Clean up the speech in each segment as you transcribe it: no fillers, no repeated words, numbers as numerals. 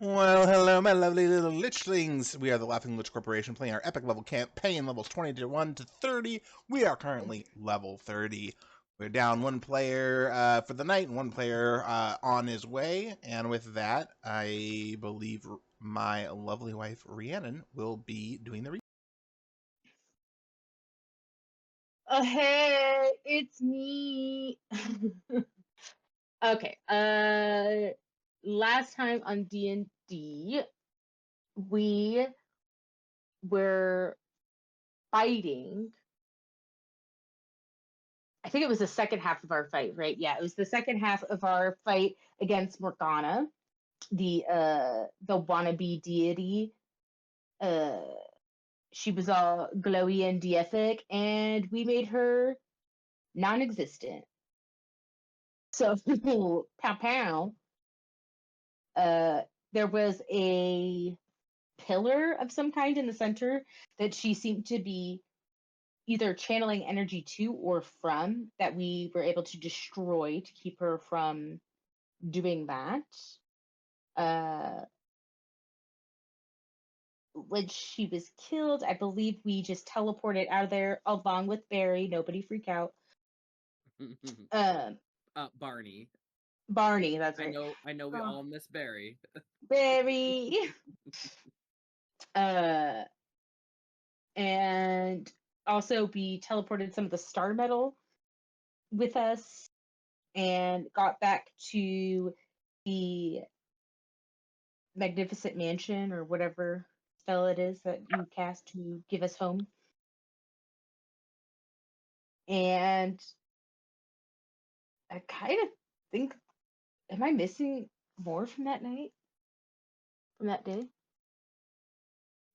Well, hello, my lovely little lichlings. We are the Laughing Lich Corporation playing our epic level campaign, levels 21 to 30. We are currently level 30. We're down one player for the night and one player on his way. And with that, I believe my lovely wife, Rhiannon, will be doing the Hey, it's me. Okay. Last time on DnD, we were fighting. I think it was the second half of our fight, right? Yeah, it was the second half of our fight against Morgana, the wannabe deity. She was all glowy and deific, and we made her non-existent. So, pow pow. There was a pillar of some kind in the center that she seemed to be either channeling energy to or from, that we were able to destroy to keep her from doing that. When she was killed, I believe we just teleported out of there along with Barry. Nobody freak out. Barney. Barney, that's I right. know we all miss Barry. Barry. And also we teleported some of the star metal with us and got back to the magnificent mansion or whatever spell it is that you cast to give us home. And I kind of think, am I missing more from that night? From that day?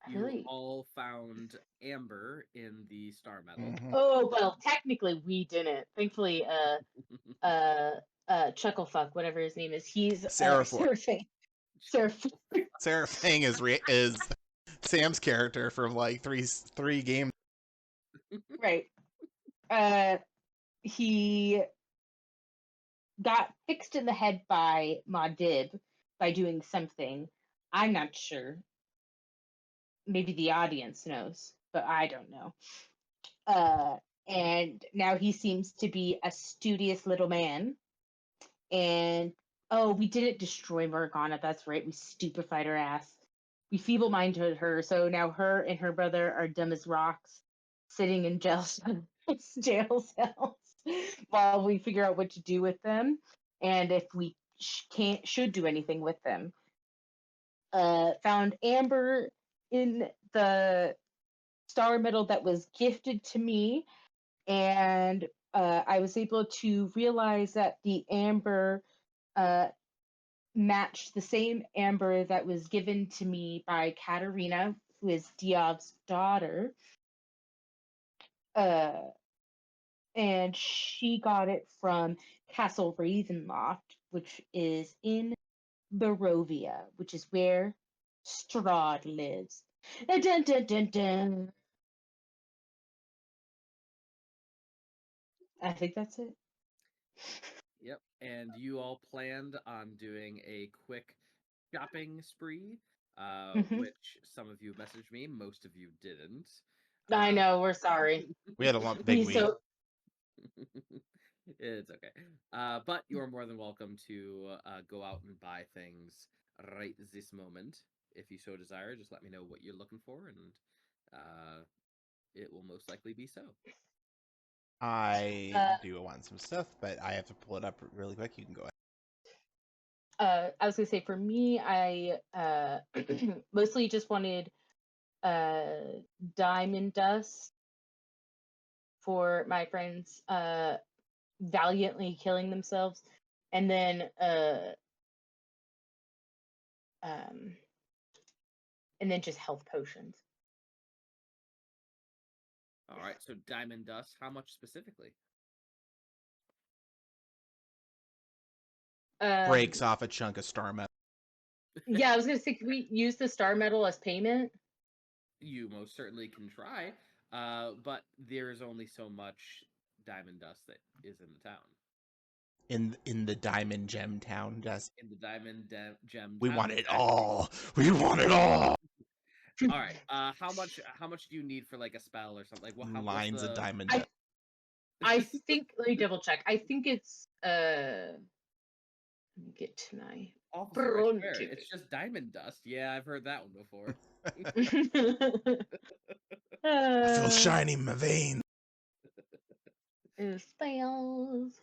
You all found Amber in the star metal. Mm-hmm. Oh, well, technically we didn't. Thankfully, Chucklefuck, whatever his name is, he's surfing. Seraphine is Sam's character from like three games. Right. He got fixed in the head by Muad by doing something. I'm not sure. Maybe the audience knows, but I don't know. And now he seems to be a studious little man. And oh, we didn't destroy Morgana. That's right. We stupefied her ass. We feeble-minded her. So now her and her brother are dumb as rocks, sitting in jail cells while we figure out what to do with them, and if we should do anything with them. Found Amber in the star medal that was gifted to me, and I was able to realize that the amber matched the same amber that was given to me by Katarina, who is Diov's daughter. And she got it from Castle Ravenloft, which is in Barovia, which is where Strahd lives. Dun, dun, dun, dun. I think that's it. Yep, and you all planned on doing a quick shopping spree, which some of you messaged me, most of you didn't. I know, we're sorry. We had a big week. So It's okay. But you're more than welcome to go out and buy things right this moment. If you so desire, just let me know what you're looking for, and it will most likely be so. I do want some stuff, but I have to pull it up really quick. You can go ahead. I was gonna say for me, I mostly just wanted diamond dust for my friends valiantly killing themselves, and then just health potions. All right, so diamond dust. How much specifically? Breaks off a chunk of star metal. Yeah, I was gonna say, can we use the star metal as payment? You most certainly can try, but there is only so much diamond dust that is in the town. in the Diamond Gem Town. Just in the Diamond Gem. we Town. want it all. We want it all. All right. How much do you need for like a spell or something? Like what? What's Lines the... of diamond dust. I think. Let me double check. I think it's Let me get to my Officer, I swear, Bhranti. it's just diamond dust. Yeah, I've heard that one before. I feel shiny in my veins. Spells.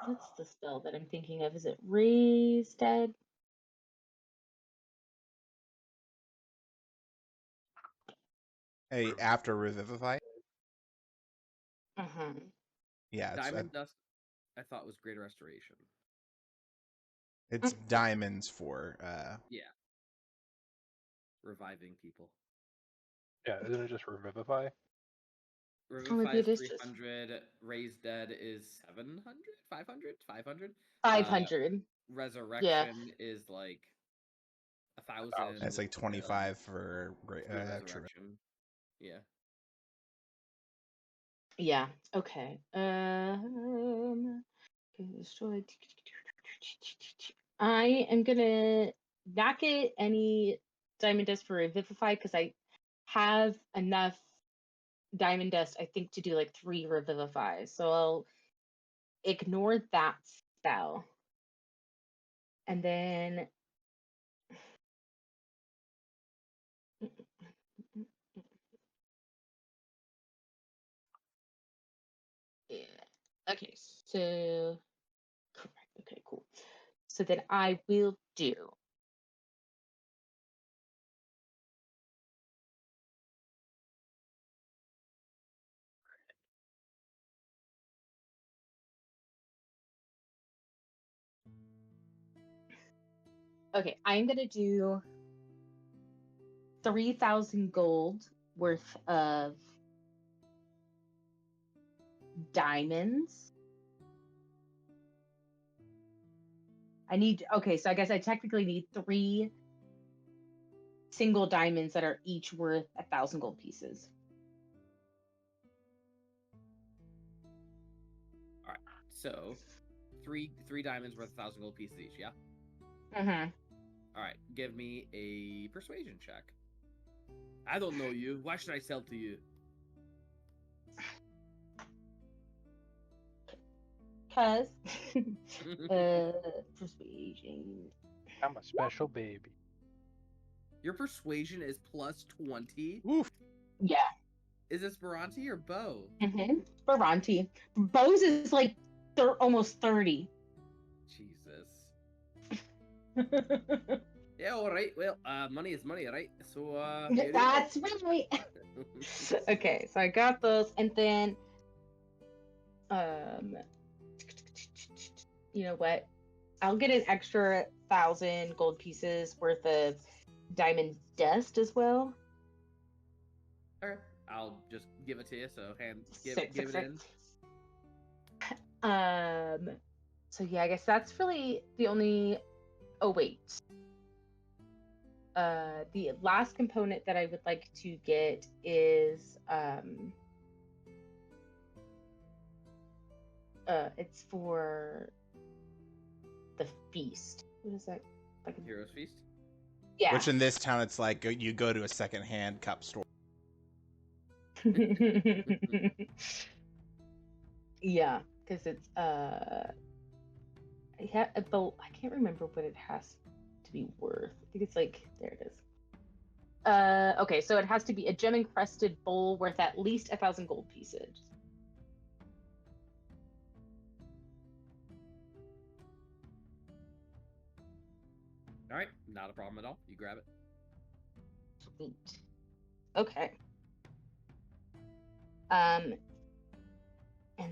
What's the spell that I'm thinking of? Is it Raise Dead? Hey, after Revivify. Uh-huh. Yeah, Diamond dust, I thought was greater restoration. it's diamonds for Yeah. Reviving people. Yeah, isn't it just Revivify? Revivify maybe is it is just 300. Raised Dead is 700? 500? 500? 500. Resurrection is like 1,000. That's like 25 for resurrection. Yeah. Yeah. Okay. I am gonna not get any diamond dust for Revivify because I have enough diamond dust, I think, to do like 3 Revivifies. So I'll ignore that spell. And then yeah. Okay, so correct. Okay, cool. So then I will do okay, I'm gonna do 3,000 gold worth of diamonds. Okay, so I guess I technically need 3 single diamonds that are each worth 1,000 gold pieces. All right. So, three diamonds worth 1,000 gold pieces each. Yeah. Mm-hmm. All right. Give me a persuasion check. I don't know you. Why should I sell to you? Cause persuasion. I'm a special baby. Your persuasion is plus 20. Oof. Yeah. Is this Bhranti or Bo? Mm-hmm. Bhranti. Bo's is like almost 30. Jesus. Yeah, all right. Well, money is money, right? So, here you go. That's right. Okay, so I got those, and then, you know what? I'll get an extra 1,000 gold pieces worth of diamond dust as well. All right. I'll just give it to you. So, give Six. it in. So yeah, I guess that's really the only. Oh wait. The last component that I would like to get is it's for the feast. What is that? Like Heroes Feast? Yeah. Which in this town, it's like you go to a secondhand cup store. Yeah, because it's I can't remember what it has to be worth. I think it's like there it is. Okay, so it has to be a gem encrusted bowl worth at least 1,000 gold pieces. All right, not a problem at all. You grab it. Sweet. Okay. And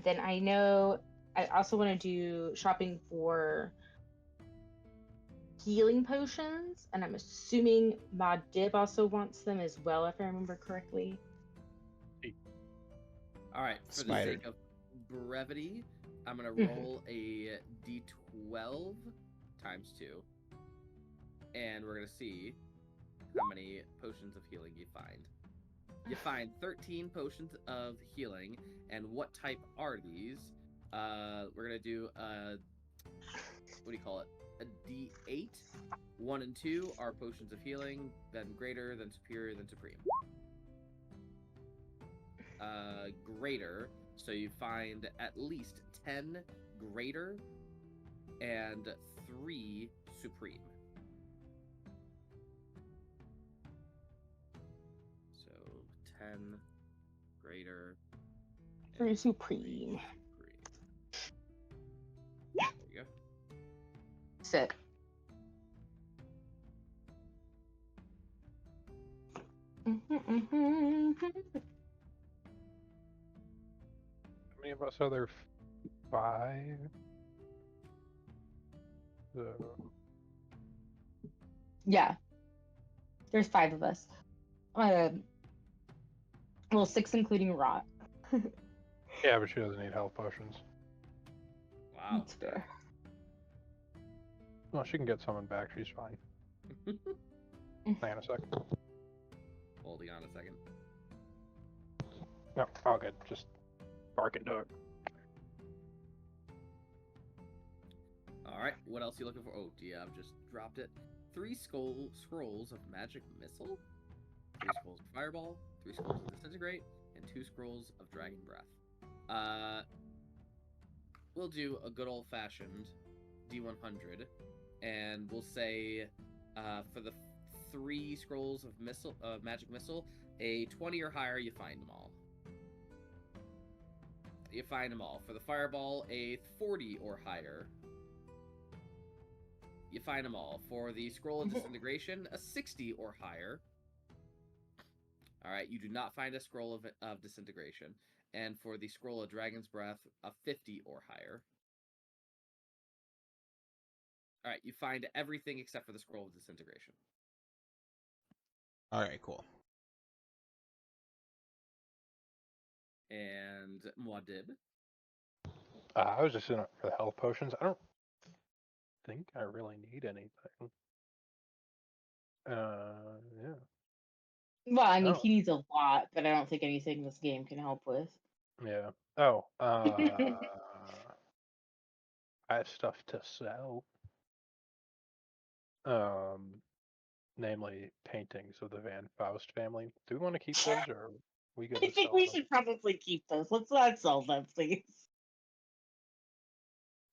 then I know I also want to do shopping for healing potions, and I'm assuming Muad also wants them as well, if I remember correctly. All right, for the Spider. sake of brevity, I'm gonna Mhm. roll a d12 times 2, and we're gonna see how many potions of healing you find. You find 13 potions of healing, and what type are these? We're gonna do what do you call it? A D8. 1 and 2 are potions of healing, then greater, then superior, then supreme. Greater, so you find at least 10 greater and 3 supreme. So 10 greater. For and supreme. 3 There you go. Sit. How many of us are there? 5? Yeah. There's 5 of us. Well, 6 including Rot. Yeah, but she doesn't need health potions. Wow. That's fair. Well, she can get someone back. She's fine. Hang on a second. Holding on a second. No, all good. Just bark and do it. Alright, what else are you looking for? Oh, Diov just dropped it. 3 scrolls of magic missile, 3 scrolls of fireball, 3 scrolls of disintegrate, and 2 scrolls of dragon breath. We'll do a good old-fashioned D100, and we'll say for the 3 scrolls of magic missile, a 20 or higher, you find them all. You find them all. For the fireball, a 40 or higher. You find them all. For the scroll of disintegration, a 60 or higher. Alright, you do not find a scroll of disintegration. And for the scroll of dragon's breath, a 50 or higher. Alright, you find everything except for the scroll of disintegration. Alright, cool. And Muad'Dib. I was just in it for the health potions. I don't think I really need anything. Yeah. Well, I mean, Oh. he needs a lot, but I don't think anything this game can help with. Yeah. Oh. I have stuff to sell. Namely paintings of the Van Faust family. Do we want to keep those, or are we I gonna think sell we them? should probably keep those. Let's not sell them, please.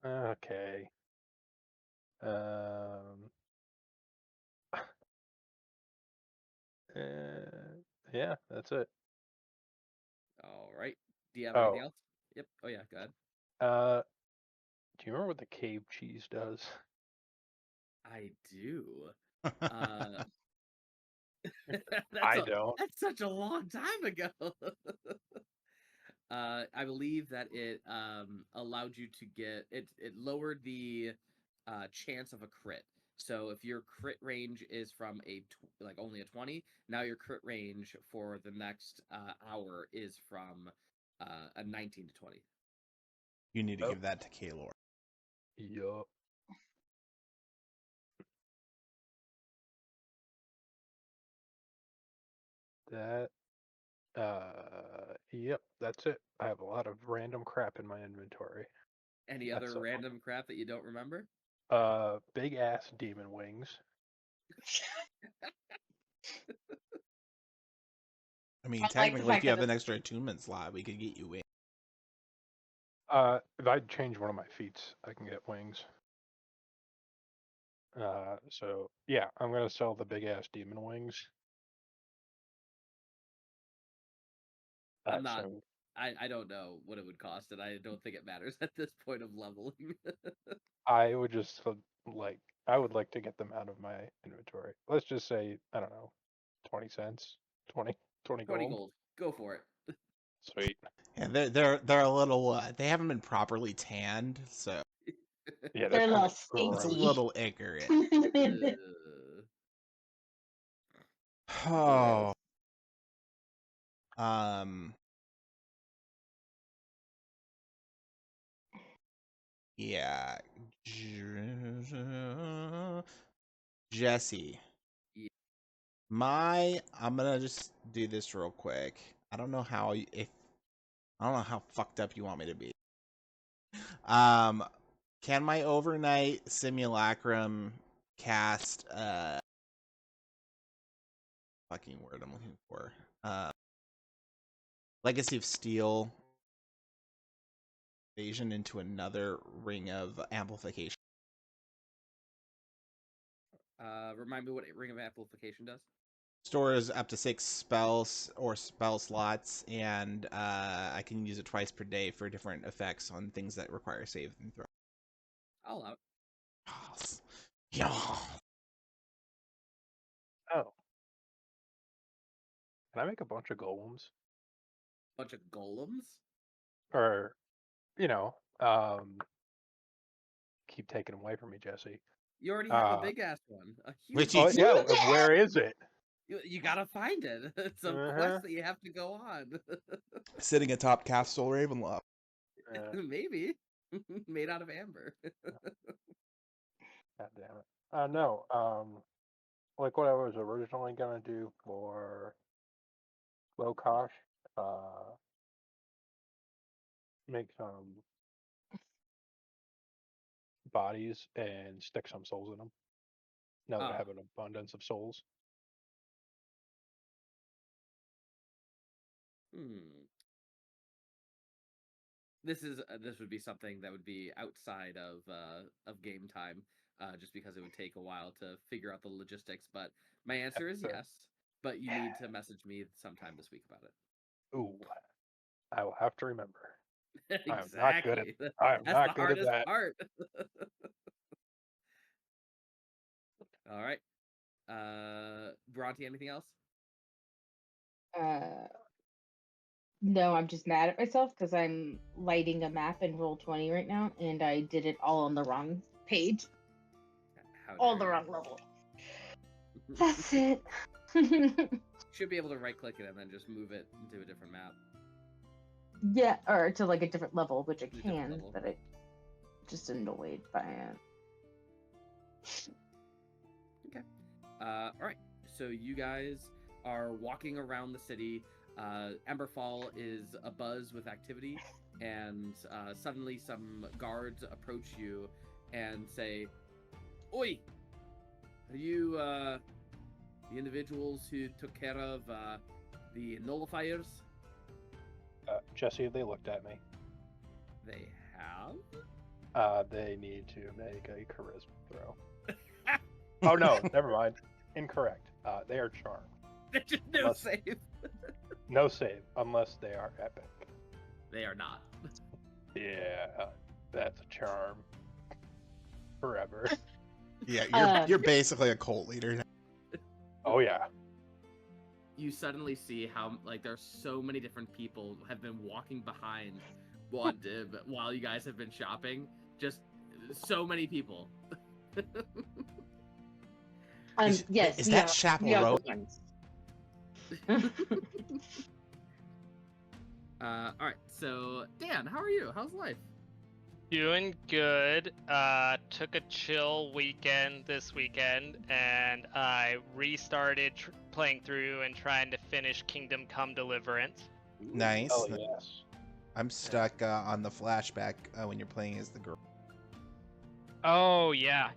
Okay. Yeah, that's it. Alright. Do you have anything else? Yep. Oh yeah, go ahead. Do you remember what the cave cheese does? I do. I don't. That's such a long time ago. I believe that it allowed you to get it. It lowered the chance of a crit. So if your crit range is from like only a 20, now your crit range for the next hour is from a 19 to 20. You need to give that to Kaelor. Yup. That. Yep, that's it. I have a lot of random crap in my inventory. Any other random crap that you don't remember? Big ass demon wings. I mean, I like the technically, if fact you that have an extra attunement slot, we could get you in. If I change one of my feats, I can get wings. So yeah, I'm gonna sell the big ass demon wings. I'm not. So I don't know what it would cost, and I don't think it matters at this point of leveling. I would just I would like to get them out of my inventory. Let's just say, I don't know, 20 cents, 20 20 gold. gold. Go for it. Sweet. And they're a little. They haven't been properly tanned, so Yeah, They're a little it's a stinky. little ignorant. What Oh. Yeah. Jesse. Yeah. I'm gonna just do this real quick. I don't know how fucked up you want me to be. Can my overnight simulacrum cast fucking word I'm looking for? Legacy of Steel invasion into another ring of amplification. Remind me what Ring of Amplification does. Stores up to 6 spells or spell slots, and I can use it twice per day for different effects on things that require save and throw. I'll allow it. Yeah. Oh. Can I make a bunch of golems? Bunch of golems? Or, keep taking them away from me, Jesse. You already have a big ass one. A huge Which one. is- Yeah, where is it? You gotta find it. It's a quest that you have to go on. Sitting atop Castle Ravenloft. Maybe. Made out of amber. God damn it. No, like what I was originally gonna do for Lokosh, make some bodies and stick some souls in them. Now that I have an abundance of souls. This would be something that would be outside of game time, just because it would take a while to figure out the logistics. But my answer is yes. But you need to message me sometime this week about it. Ooh, I will have to remember. Exactly. I'm not good at. I'm That's not the good at hardest that. part. All right. Bhranti, anything else? No, I'm just mad at myself because I'm lighting a map in Roll20 right now, and I did it all on the wrong page. All the wrong level. That's it. Should be able to right click it and then just move it into a different map. Yeah, or to like a different level, which I can, but I'm just annoyed by it. Okay. All right. So you guys are walking around the city. Emberfall is abuzz with activity, and suddenly some guards approach you and say, "Oi! Are you the individuals who took care of the nullifiers?" Jesse, they looked at me. They have? They need to make a charisma throw. Oh no, never mind. Incorrect. They are charmed. No save. No save, unless they are epic. They are not. Yeah, that's a charm. Forever. Yeah, you're basically a cult leader now. Oh yeah. You suddenly see how there's so many different people have been walking behind Muad while you guys have been shopping. Just so many people. Yes. Is that Chapel Road? All right. So Dan, how are you? How's life? Doing good. Took a chill weekend this weekend, and I restarted playing through and trying to finish Kingdom Come Deliverance. Nice. Oh yes. I'm stuck on the flashback when you're playing as the girl. Oh yeah.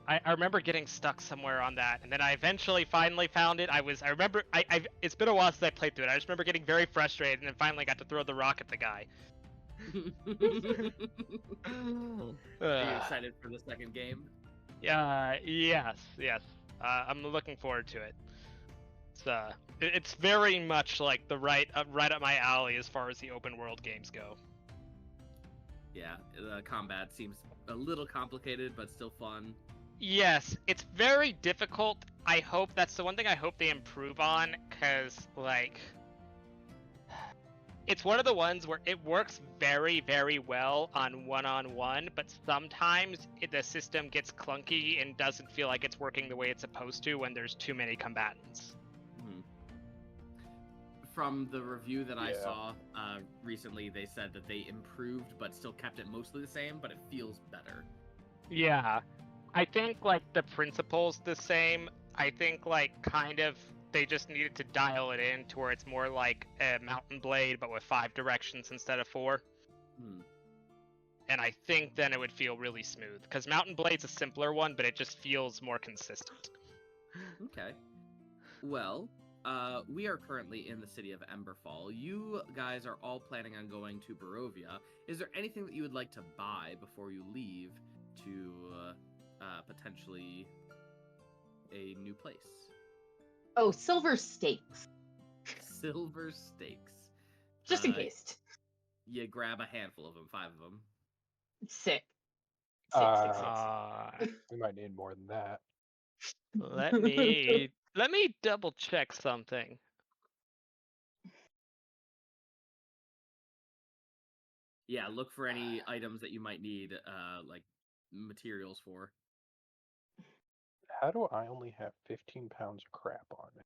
I remember getting stuck somewhere on that, and then I eventually finally found it. I remember it's been a while since I played through it. I just remember getting very frustrated, and then finally got to throw the rock at the guy. Are you excited for the second game? Yes. I'm looking forward to it. It's very much like right up my alley as far as the open world games go. Yeah, the combat seems a little complicated, but still fun. Yes, it's very difficult. I hope that's the one thing I hope they improve on, because it's one of the ones where it works very, very well on one-on-one, but sometimes the system gets clunky and doesn't feel like it's working the way it's supposed to when there's too many combatants. From the review that I saw recently, they said that they improved but still kept it mostly the same, but it feels better. Yeah, I think the principle's the same. I think kind of they just needed to dial it in to where it's more like a mountain blade, but with 5 directions instead of 4. Hmm. And I think then it would feel really smooth. Because Mountain Blade's a simpler one, but it just feels more consistent. Okay. Well, we are currently in the city of Emberfall. You guys are all planning on going to Barovia. Is there anything that you would like to buy before you leave to potentially a new place? Oh, silver stakes, Silver stakes. just in case. You grab a handful of them, 5 of them. Sick. We might need more than that. Let me double check something. Yeah, look for any items that you might need, like materials for. How do I only have 15 pounds of crap on me?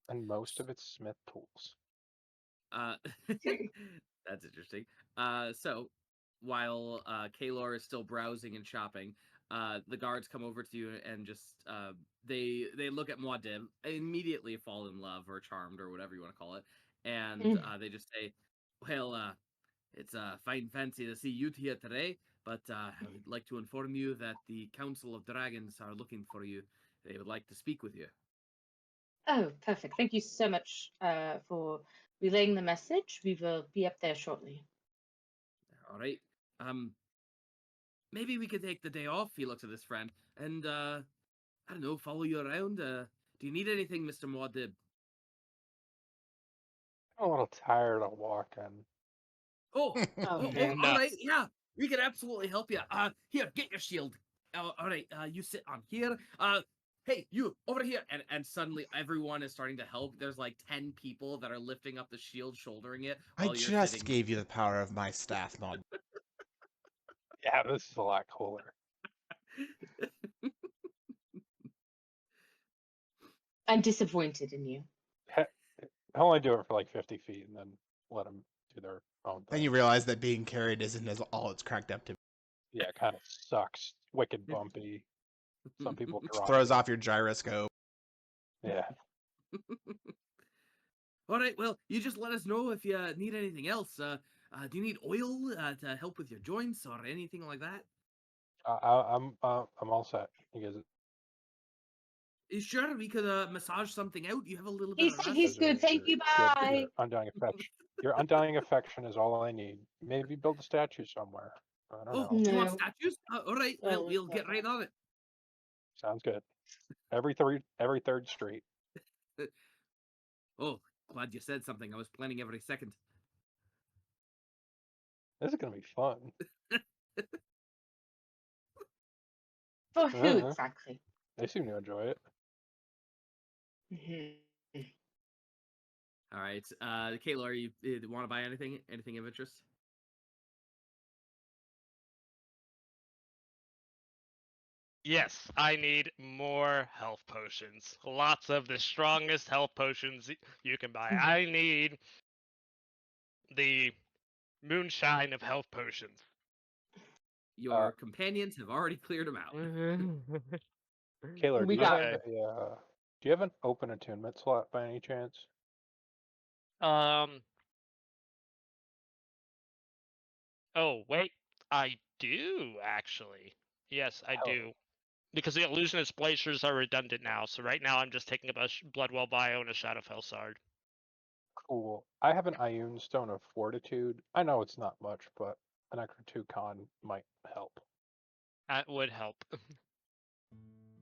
And most of it's smith tools. That's interesting. So while Kaelor is still browsing and shopping, the guards come over to you and just they look at Muad, immediately fall in love or charmed or whatever you want to call it, and they just say, "Well, it's fine fancy to see you here today, but I would like to inform you that the Council of Dragons are looking for you. They would like to speak with you." Oh, perfect. Thank you so much for relaying the message. We will be up there shortly. All right. Maybe we could take the day off. He looks at his friend, and I don't know, follow you around. Do you need anything, Mr. Muad'Dib? I'm a little tired of walking. Oh, Oh, no. all right, yeah, we can absolutely help you. Here, get your shield. All right, you sit on here. Hey, you over here, and suddenly everyone is starting to help. There's like 10 people that are lifting up the shield, shouldering it. I While you're just sitting... gave you the power of my staff mod. Yeah, this is a lot cooler. I'm disappointed in you. I only do it for like 50 feet and then let them do their own Then thing. you realize that being carried isn't as all it's cracked up to be. Yeah, it kind of sucks. Wicked bumpy. Some people drop. Throws off your gyroscope. Yeah. All right, well, you just let us know if you need anything else. Do you need oil to help with your joints or anything like that? I'm all set. You guys, Sure, we could massage something out. You have a little He bit of said rest. he's good. Thank you. good. Bye. Your undying affection. Your undying affection is all I need. Maybe build a statue somewhere. I don't know. You want No. statues? All right, well, we'll get right on it. Sounds good. Every third street. Oh, glad you said something. I was planning every second. This is gonna be fun. For who Uh-huh. exactly? They seem to enjoy it. All right, Kaelor, you want to buy anything? Anything of interest? Yes, I need more health potions. Lots of the strongest health potions you can buy. I need the moonshine of health potions. Your companions have already cleared them out. Kaelor, do We you got have do you have an open attunement slot by any chance? Oh, wait. I do, actually. Yes, I do. Because the illusionist blazers are redundant now, so right now I'm just taking up a Bloodwell Bio and a Shadow Felsard. Cool. I have an Ioun Stone of Fortitude. I know it's not much, but an extra 2 con might help. That would help.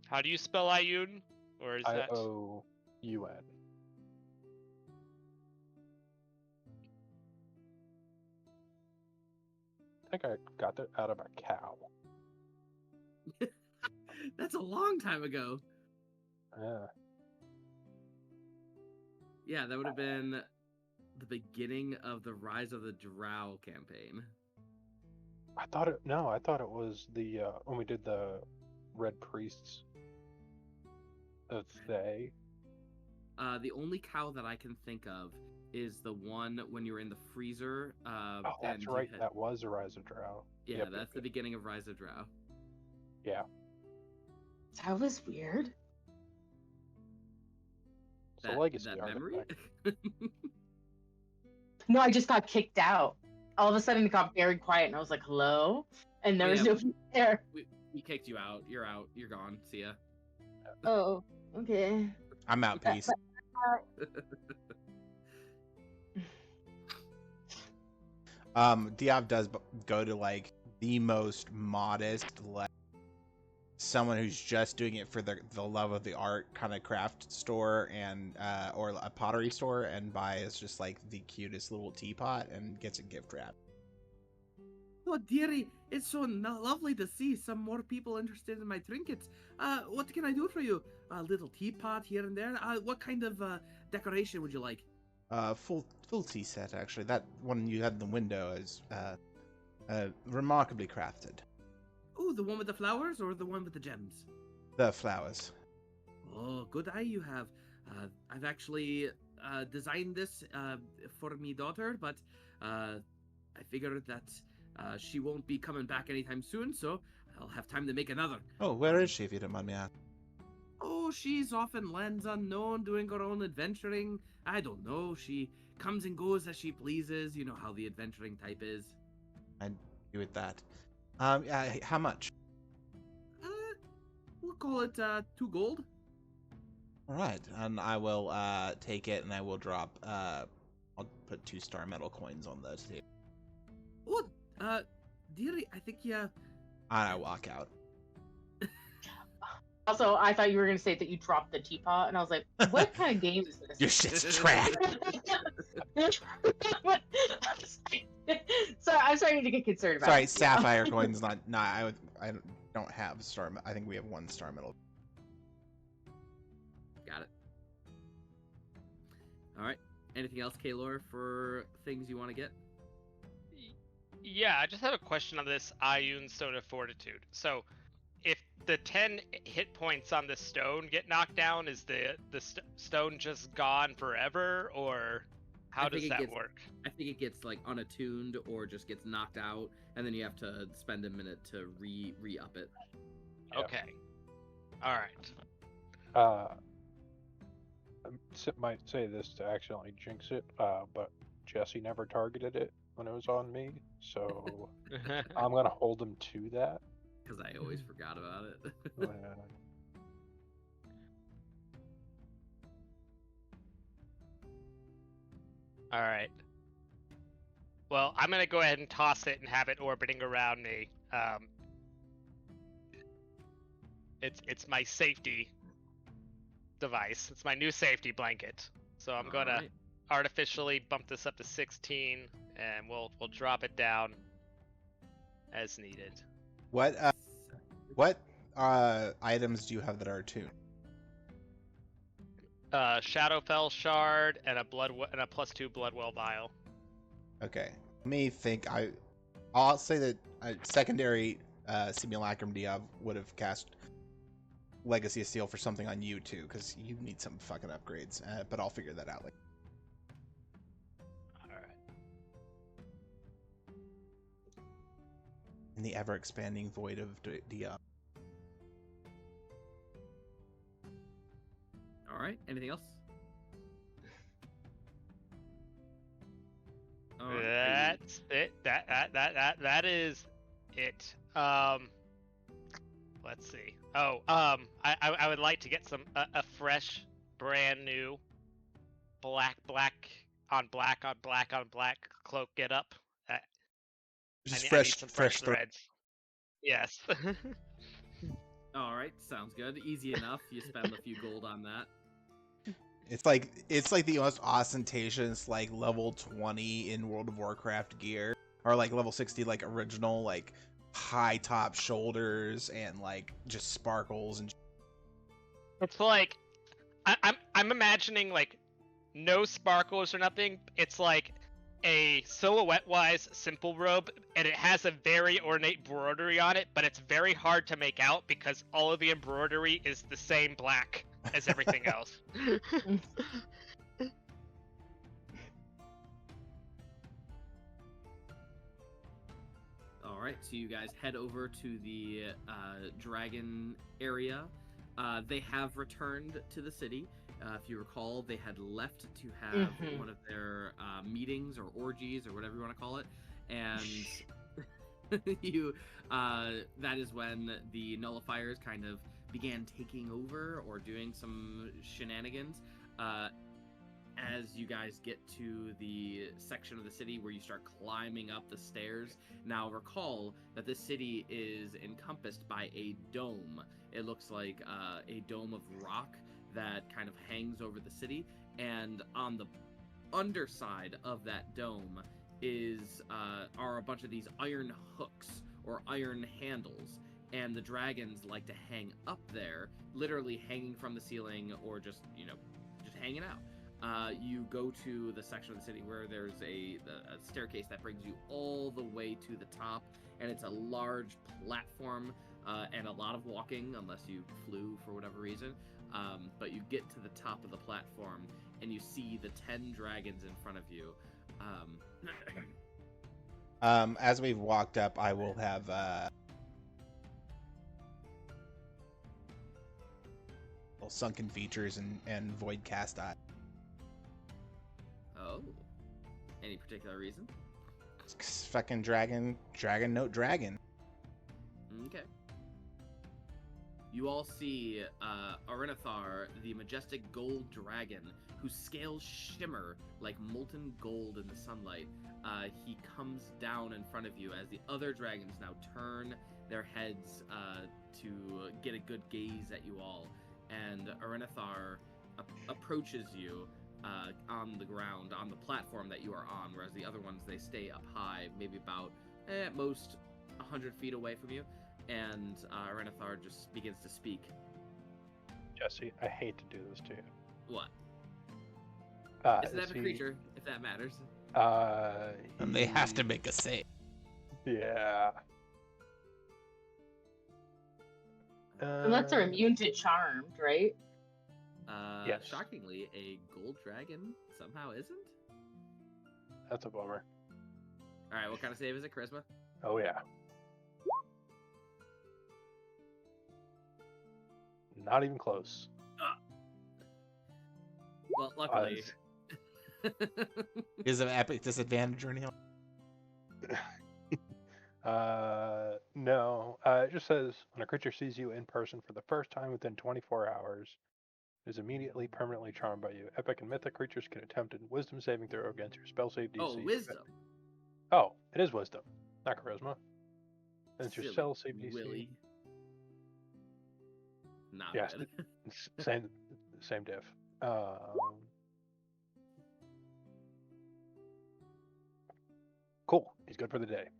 How do you spell Ioun? Or is that... I-O-U-N. I think I got that out of a cow. That's a long time ago. Yeah. Yeah, that would have been the beginning of the Rise of the Drow campaign. I thought it was the when we did the Red Priests of Thay. The only cow that I can think of is the one when you were in the freezer. Oh, that's and right. That was a Rise of Drow. Yeah, Yep, that's the beginning of Rise of Drow. Yeah. That was weird. It's a legacy that artifact. memory? No, I just got kicked out. All of a sudden, it got very quiet, and I was like, "Hello," and there was Yeah. no people there. We kicked you out. You're out. You're gone. See ya. Oh, okay. I'm out. Peace. Diov does go to like the most modest, like someone who's just doing it for the love of the art kind of craft store and or a pottery store, and buys just like the cutest little teapot and gets a gift wrap. Oh, dearie, it's so lovely to see some more people interested in my trinkets. What can I do for you? A little teapot here and there. What kind of decoration would you like? Full tea set actually. That one you had in the window is remarkably crafted. Oh, the one with the flowers or the one with the gems? The flowers. Oh, good eye you have. I've actually designed this for me daughter, but I figured that she won't be coming back anytime soon, so I'll have time to make another. Oh, where is she, if you don't mind me asking? Oh, she's off in lands unknown doing her own adventuring. I don't know. She comes and goes as she pleases. You know how the adventuring type is. I agree with that. How much? We'll call it 2 gold. All right, and I will take it, and I will drop. I'll put 2 star metal coins on the table. Oh, dearie, I think And I walk out. Also, I thought you were gonna say that you dropped the teapot, and I was like, "What kind of game is this?" Your shit's trash. So I'm starting to get concerned about. Sorry, it. sapphire coins. Not. I don't have star. I think we have 1 star metal. got it. All right. Anything else, Kaelor, for things you want to get? Yeah, I just have a question on this Ioun Stone of Fortitude. So, if the 10 hit points on the stone get knocked down, is the stone just gone forever, or how does that work? I think it gets like unattuned or just gets knocked out, and then you have to spend a minute to re-up it. Yeah. Okay. All right. Might say this to accidentally jinx it, but Jesse never targeted it when it was on me, so I'm gonna hold him to that. Because I always forgot about it. All right. Well, I'm gonna go ahead and toss it and have it orbiting around me. It's my safety device. It's my new safety blanket. So I'm gonna artificially bump this up to 16, and we'll drop it down as needed. What items do you have that are attuned? Shadowfell shard and a +2 Bloodwell vial. Okay, let me think. I'll say that a secondary simulacrum Diov would have cast Legacy of Steel for something on you too, because you need some fucking upgrades. But I'll figure that out later. All right. In the ever-expanding void of Diov. All right. Anything else? All right. That's it. That is it. Let's see. Oh, I would like to get a fresh, brand new, black on black cloak get up. Just I need some fresh threads. Yes. All right. Sounds good. Easy enough. You spend a few gold on that. It's like the most ostentatious like level 20 in World of Warcraft gear, or like level 60 like original like high top shoulders and like just sparkles and. It's like I'm imagining like no sparkles or nothing. It's like a silhouette-wise simple robe, and it has a very ornate embroidery on it, but it's very hard to make out because all of the embroidery is the same black as everything else. All right, so you guys head over to the dragon area. They have returned to the city. If you recall, they had left to have Mhm. one of their meetings or orgies or whatever you want to call it, and that is when the nullifiers kind of began taking over or doing some shenanigans. As you guys get to the section of the city where you start climbing up the stairs, now recall that this city is encompassed by a dome. It looks like a dome of rock that kind of hangs over the city, and on the underside of that dome are a bunch of these iron hooks or iron handles, and the dragons like to hang up there, literally hanging from the ceiling or just hanging out. You go to the section of the city where there's a staircase that brings you all the way to the top, and it's a large platform and a lot of walking unless you flew for whatever reason. But you get to the top of the platform and you see the 10 dragons in front of you. As we've walked up, I will have sunken features and void cast eye. Oh, any particular reason? Fucking dragon note dragon. Okay. You all see Arenithar, the majestic gold dragon, whose scales shimmer like molten gold in the sunlight. He comes down in front of you as the other dragons now turn their heads to get a good gaze at you all. And Arenithar approaches you on the ground, on the platform that you are on, whereas the other ones, they stay up high, maybe about, at most, 100 feet away from you. And Arenithar just begins to speak. Jesse, I hate to do this to you. What? It's an epic creature, if that matters. And they have to make a save. Yeah. Unless they're immune to charmed, right? Yes. Shockingly, a gold dragon somehow isn't? That's a bummer. Alright, what kind of save is it? Charisma? Oh, yeah. Not even close. Well, luckily. Is it an epic disadvantage or anything? No. It just says, when a creature sees you in person for the first time within 24 hours, is immediately permanently charmed by you. Epic and mythic creatures can attempt a wisdom saving throw against your spell save DC. Oh, wisdom. Oh, it is wisdom, not charisma. And it's your Silly spell save DC. Willy. Not Yes, good. same diff. Cool. He's good for the day.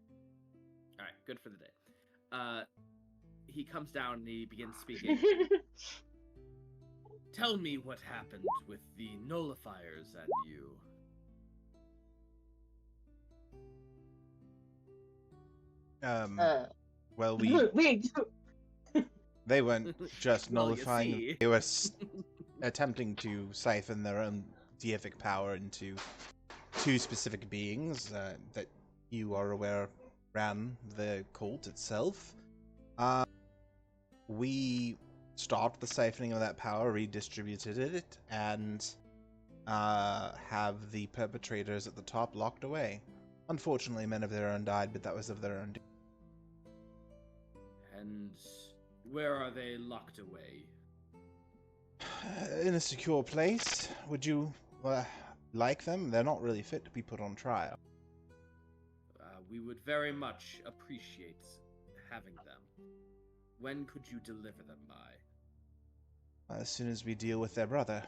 Alright, good for the day. He comes down and he begins speaking. Tell me what happened with the nullifiers and you. Well, Wait. they weren't just Well, you nullifying. see. They were attempting to siphon their own deific power into two specific beings that you are aware ran the cult itself. We stopped the siphoning of that power, redistributed it, and have the perpetrators at the top locked away. Unfortunately, men of their own died, but that was of their own doing. And where are they locked away? In a secure place. Would you like them? They're not really fit to be put on trial. We would very much appreciate having them. When could you deliver them by? As soon as we deal with their brother.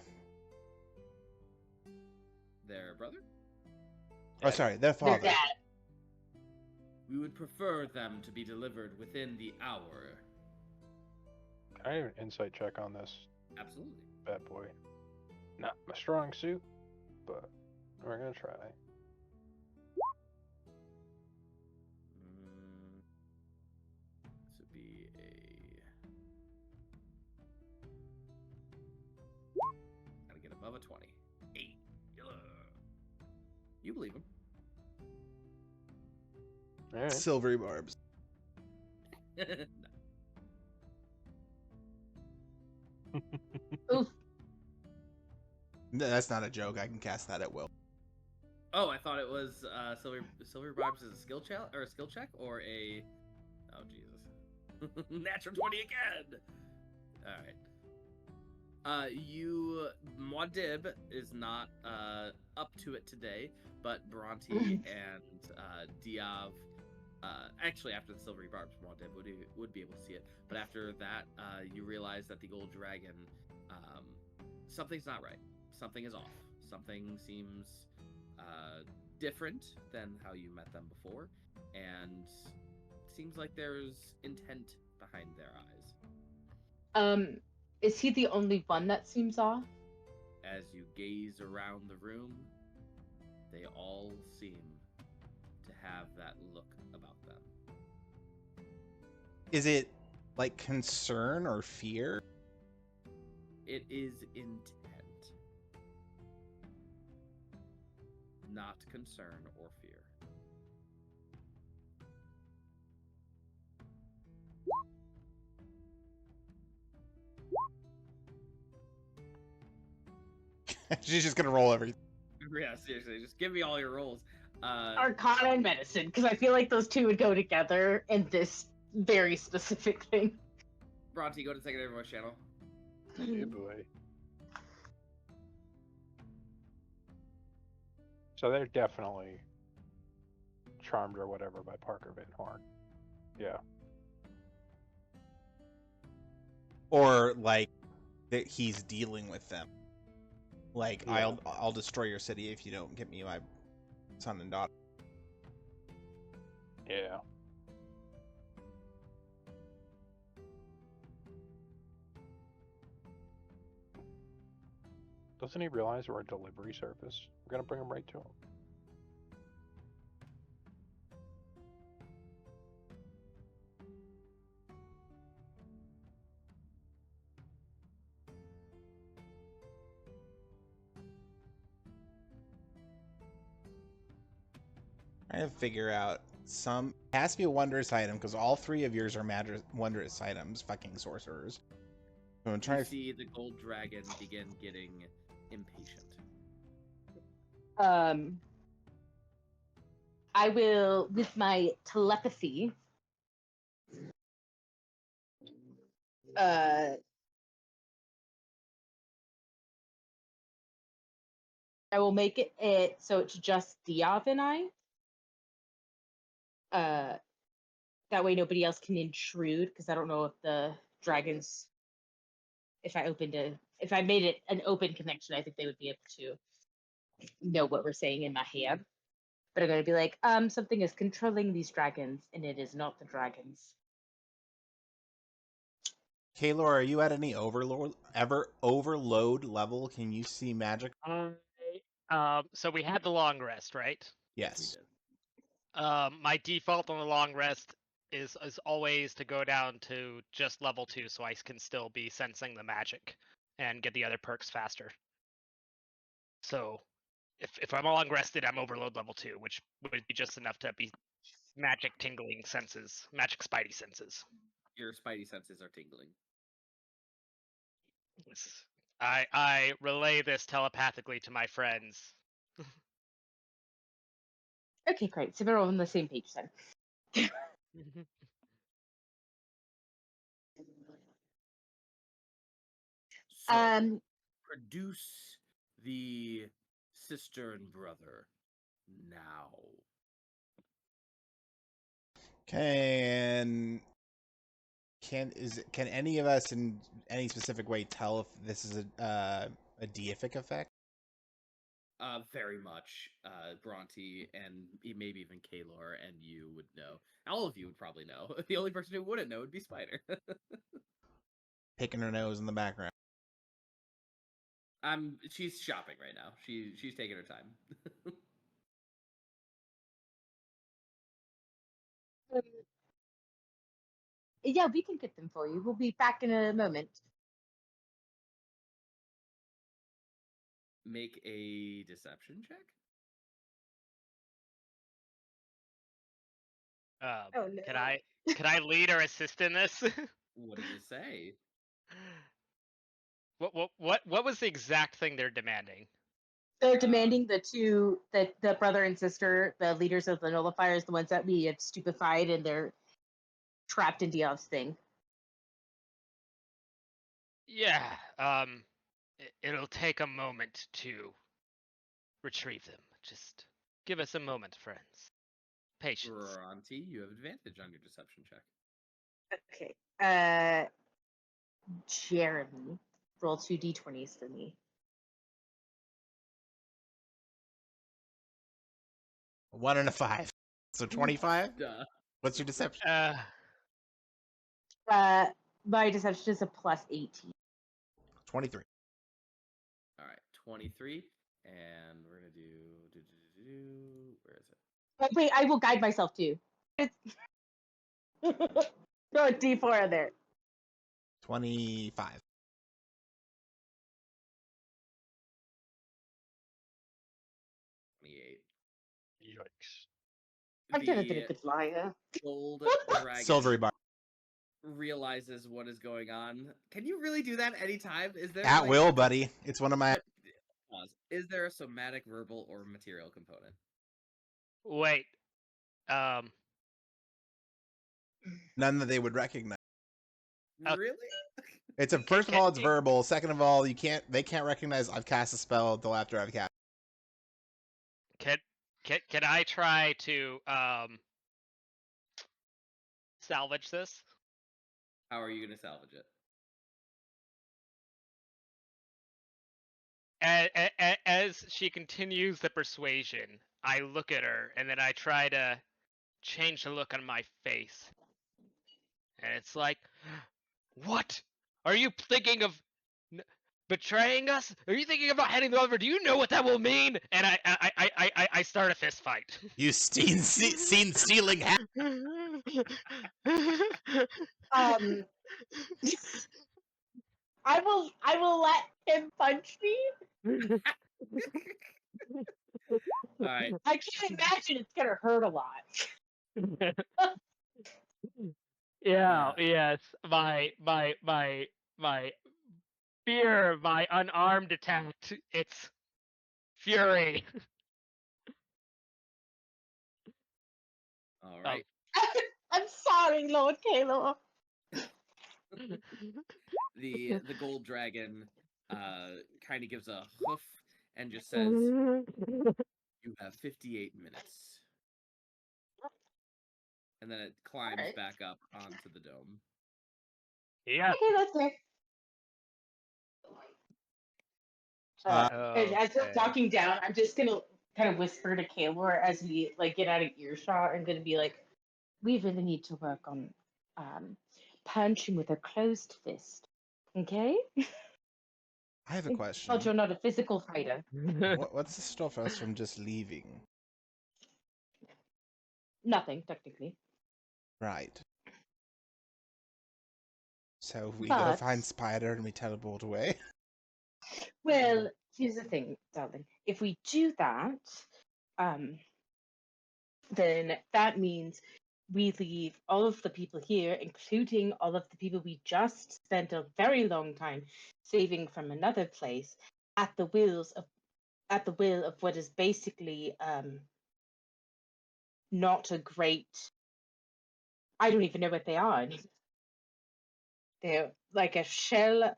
Their brother? Oh, sorry, their Their father. dad. We would prefer them to be delivered within the hour. Can I do an insight check on this Absolutely. bad boy? Not my strong suit, but we're gonna try. This would be a... Gotta get above a 20. 8. You believe him. All right. Silvery barbs. Oof. No, that's not a joke. I can cast that at will. Oh, I thought it was Silver Bribes is a skill check or a. Oh Jesus! Natural 20 again. All right. Muad'Dib is not up to it today, but Bhranti and Diov. Actually, after the Silvery Barbs, Muad'Dib would be able to see it. But after that, you realize that the gold dragon, something's not right. Something is off. Something seems different than how you met them before, and seems like there's intent behind their eyes. Is he the only one that seems off? As you gaze around the room, they all seem to have that look about them. Is it like concern or fear? It is intent, not concern or fear. She's just gonna roll everything. Yeah, seriously, just give me all your rolls. Arcana and medicine, because I feel like those two would go together in this very specific thing. Bhranti, go to secondary voice channel. Yeah, boy. So they're definitely charmed or whatever by Parker Van Horn. Yeah. Or like that he's dealing with them. Like Yeah. I'll destroy your city if you don't get me my son and daughter. Yeah. Doesn't he realize we're a delivery service? We're gonna bring him right to him. Trying to figure out some. It has to be a wondrous item because all three of yours are wondrous items. Fucking sorcerers. So I'm trying You to. see the gold dragon begin getting impatient. I will, with my telepathy, I will make it so it's just Diov and I. That way nobody else can intrude, because I don't know if the dragons, if I made it an open connection, I think they would be able to know what we're saying in my head. But I'm gonna be like, something is controlling these dragons, and it is not the dragons. Kaelor, are you at any overload level? Can you see magic? So we had the long rest, right? Yes. My default on the long rest is always to go down to just level 2, so I can still be sensing the magic and get the other perks faster. So if I'm long rested, I'm overload level 2, which would be just enough to be magic tingling senses, magic spidey senses. Your spidey senses are tingling. I relay this telepathically to my friends. Okay, great. So we're all on the same page then. So, produce the sister and brother now. Can any of us in any specific way tell if this is a deific effect? Very much. Bhranti and maybe even Kaelor and you would know. All of you would probably know. The only person who wouldn't know would be Spider. Picking her nose in the background. She's shopping right now. She's taking her time. Yeah, we can get them for you. We'll be back in a moment. Make a deception check. Oh, no. Can I lead or assist in this? What does it say? What was the exact thing they're demanding? They're demanding the brother and sister, the leaders of the Nullifiers, the ones that we had stupefied, and they're trapped in Diov's thing. Yeah. It'll take a moment to retrieve them. Just give us a moment, friends. Patience. Bhranti, you have advantage on your deception check. Okay. Jeremy, roll 2d20s for me. 1 and a 5. So 25? Duh. What's your deception? My deception is a plus 18. 23. All right, 23, and we're gonna do. Where is it? Oh, wait, I will guide myself too. Throw a d4 in there. 25. 28. Yikes. I've never been a good liar. Gold dragon Silvery bar. realizes what is going on. Can you really do that anytime? Is there At will, buddy. It's one of my... Pause. Is there a somatic, verbal, or material component? Wait. None that they would recognize. Really? It's a first of all, it's verbal. Second of all, they can't recognize I've cast a spell until after I've cast. Can I try to salvage this? How are you gonna salvage it? As she continues the persuasion, I look at her and then I try to change the look on my face. And it's like, what? Are you thinking of betraying us? Are you thinking about handing them over? Do you know what that will mean? And I start a fist fight. You seen stealing hat. I will let him punch me. All right. I can't imagine it's gonna hurt a lot. Yeah, yes. My fear, my unarmed attack, it's fury. All right. I'm sorry, Lord Kaelor. The gold dragon kind of gives a hoof and just says, "You have 58 minutes." And then it climbs back up onto the dome. Yeah. Okay, that's fair. As we're walking down, I'm just gonna kind of whisper to Kaelor as we get out of earshot. I'm gonna be like, "We really need to work on punching with a closed fist, okay?" I have a question. Oh, you're not a physical fighter. What's to stop us from just leaving? Nothing, technically. Right. So we go find Spider and we teleport away. Well, here's the thing, darling. If we do that, then that means we leave all of the people here, including all of the people we just spent a very long time saving from another place, at the will of what is basically not a great. I don't even know what they are. They're like a shell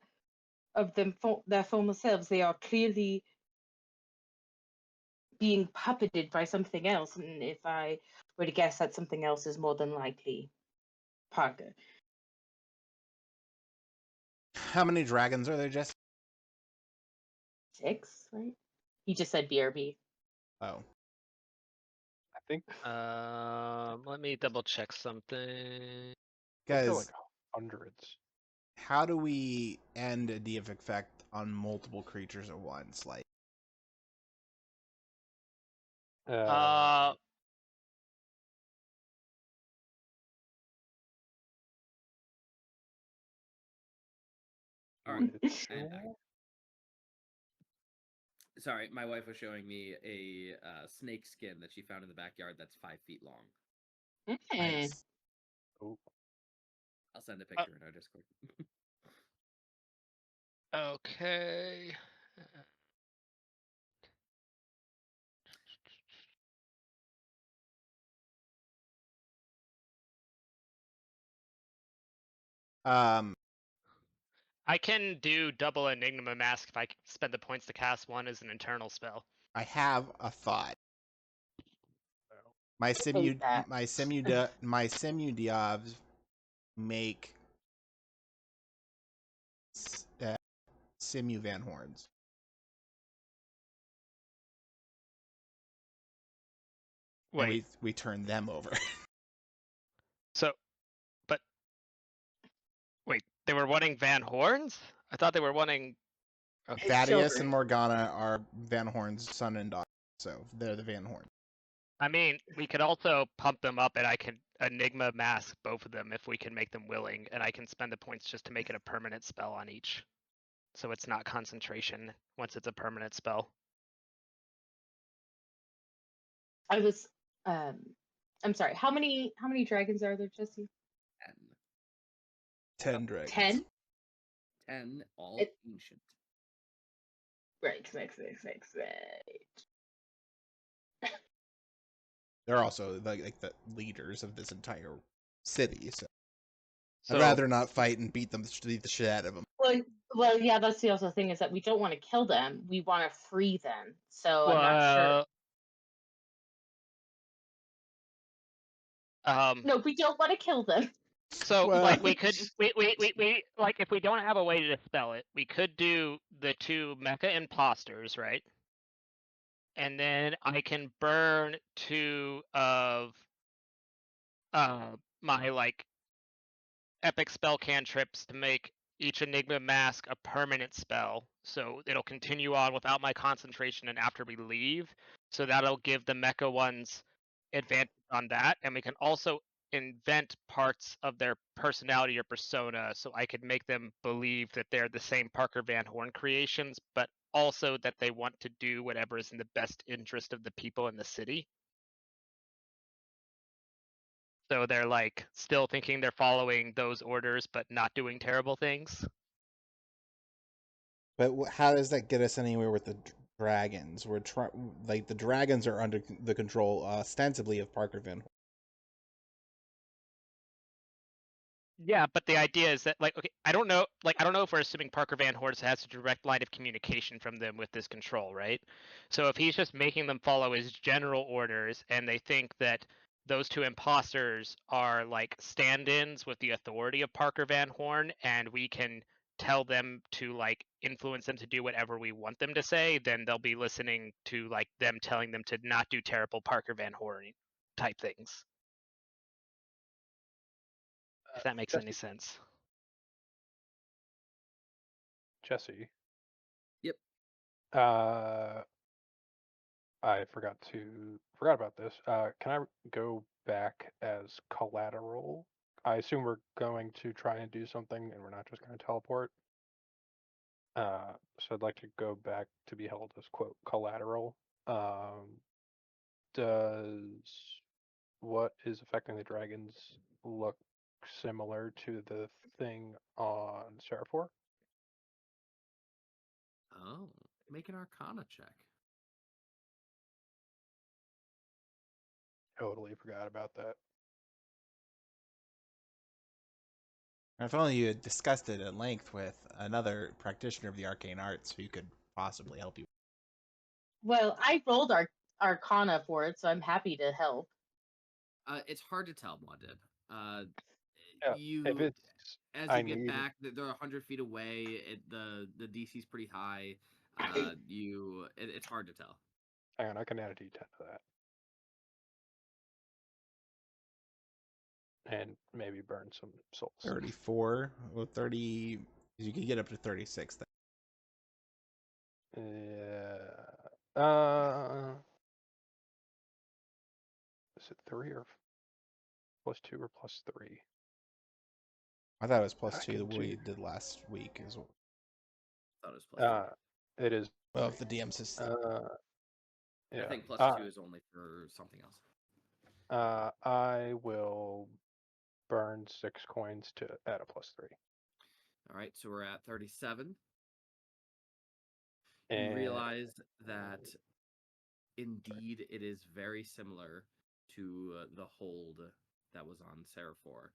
of their former selves. They are clearly being puppeted by something else, and if I were to guess, that something else is more than likely Parker. How many dragons are there, Jess? 6, right? He just said BRB. Oh. I think Let me double check something. Guys, like hundreds. how do we end a Diov effect on multiple creatures at once? Like, All right. And back. Sorry, my wife was showing me a snake skin that she found in the backyard that's 5 feet long. nice. Oh. I'll send a picture in our Discord. Okay. Um, I can do double Enigma Mask if I spend the points to cast one as an internal spell. I have a thought. My hate that. Diovs make Simu Van Horns. Wait. And we turn them over. So, but wait, they were wanting Van Horns? I thought they were wanting. Okay. Thaddeus children. and Morgana are Van Horn's son and daughter, so they're the Van Horn. I mean, we could also pump them up, and I can Enigma Mask both of them if we can make them willing, and I can spend the points just to make it a permanent spell on each, so it's not concentration once it's a permanent spell. I was I'm sorry. How many dragons are there, Jesse? 10 dragons. 10? 10, all It- ancient. Right. They're also like the leaders of this entire city, so So, I'd rather not fight and beat the shit out of them. Well, yeah, that's the other thing is that we don't want to kill them. We want to free them. So I'm not sure. No, we don't want to kill them. So Well- like we could we like if we don't have a way to dispel it, we could do the 2 mecha imposters, right? And then I can burn 2 of my like epic spell cantrips to make each Enigma Mask a permanent spell. So it'll continue on without my concentration and after we leave. So that'll give the mecha ones advantage on that. And we can also invent parts of their personality or persona so I could make them believe that they're the same Parker Van Horn creations, but also that they want to do whatever is in the best interest of the people in the city. So they're like still thinking they're following those orders, but not doing terrible things. But how does that get us anywhere with the dragons? We're like the dragons are under the control ostensibly of Parker Van Horn. Yeah, but the idea is that like okay, I don't know if we're assuming Parker Van Horst has a direct line of communication from them with this control, right? So if he's just making them follow his general orders and they think that those 2 imposters are like stand-ins with the authority of Parker Van Horn and we can tell them to like influence them to do whatever we want them to say, then they'll be listening to like them telling them to not do terrible Parker Van Horn type things. If that makes any sense. Jesse. Yep. I forgot about this. Can I go back as collateral? I assume we're going to try and do something, and we're not just going to teleport. So I'd like to go back to be held as quote collateral. Does what is affecting the dragons look similar to the thing on Seraphor? Oh, make an Arcana check. Totally forgot about that. If only you had discussed it at length with another practitioner of the arcane arts who could possibly help you. Well, I rolled Arcana for it, so I'm happy to help. It's hard to tell, Muad. Yeah, You if it's as I you get need- back, they're 100 feet away. The DC's pretty high. It's hard to tell. hang on, I can add a D10 to that. And maybe burn some souls. 34, well 30, you could get up to 36 then. Is it 3 or +2 or +3? I thought it was I +2 can the way we do- did last week as well. I thought it was +2. It is. Well, if the DM says Yeah. I think +2 is only for something else. I will burn 6 coins to add a +3. All right, so we're at 37. You realize that indeed it is very similar to the hold that was on Seraphor.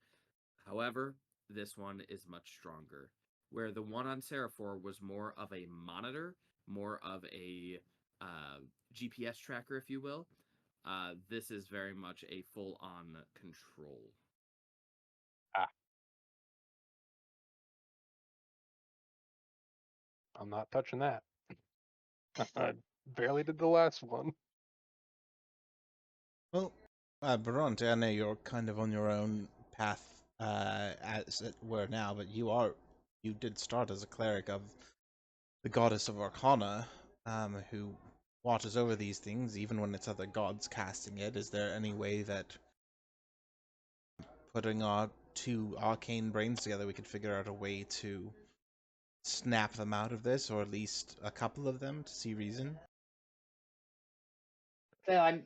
However, this one is much stronger. Where the one on Seraphor was more of a monitor, more of a GPS tracker, if you will, this is very much a full-on control. I'm not touching that. I barely did the last one. Well, Bhranti, I know you're kind of on your own path, as it were now, but you did start as a cleric of the goddess of Arcana, who watches over these things, even when it's other gods casting it. Is there any way that, putting our two arcane brains together, we could figure out a way to snap them out of this, or at least a couple of them, to see reason? So I'm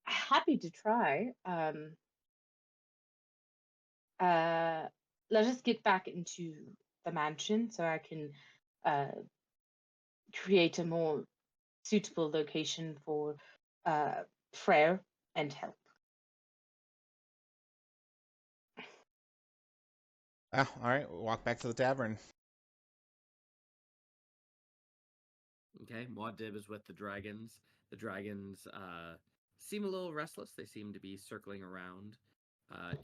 happy to try. Let us get back into the mansion so I can create a more suitable location for prayer and help. All right, we'll walk back to the tavern. Okay, Muad is with the dragons. The dragons seem a little restless. They seem to be circling around,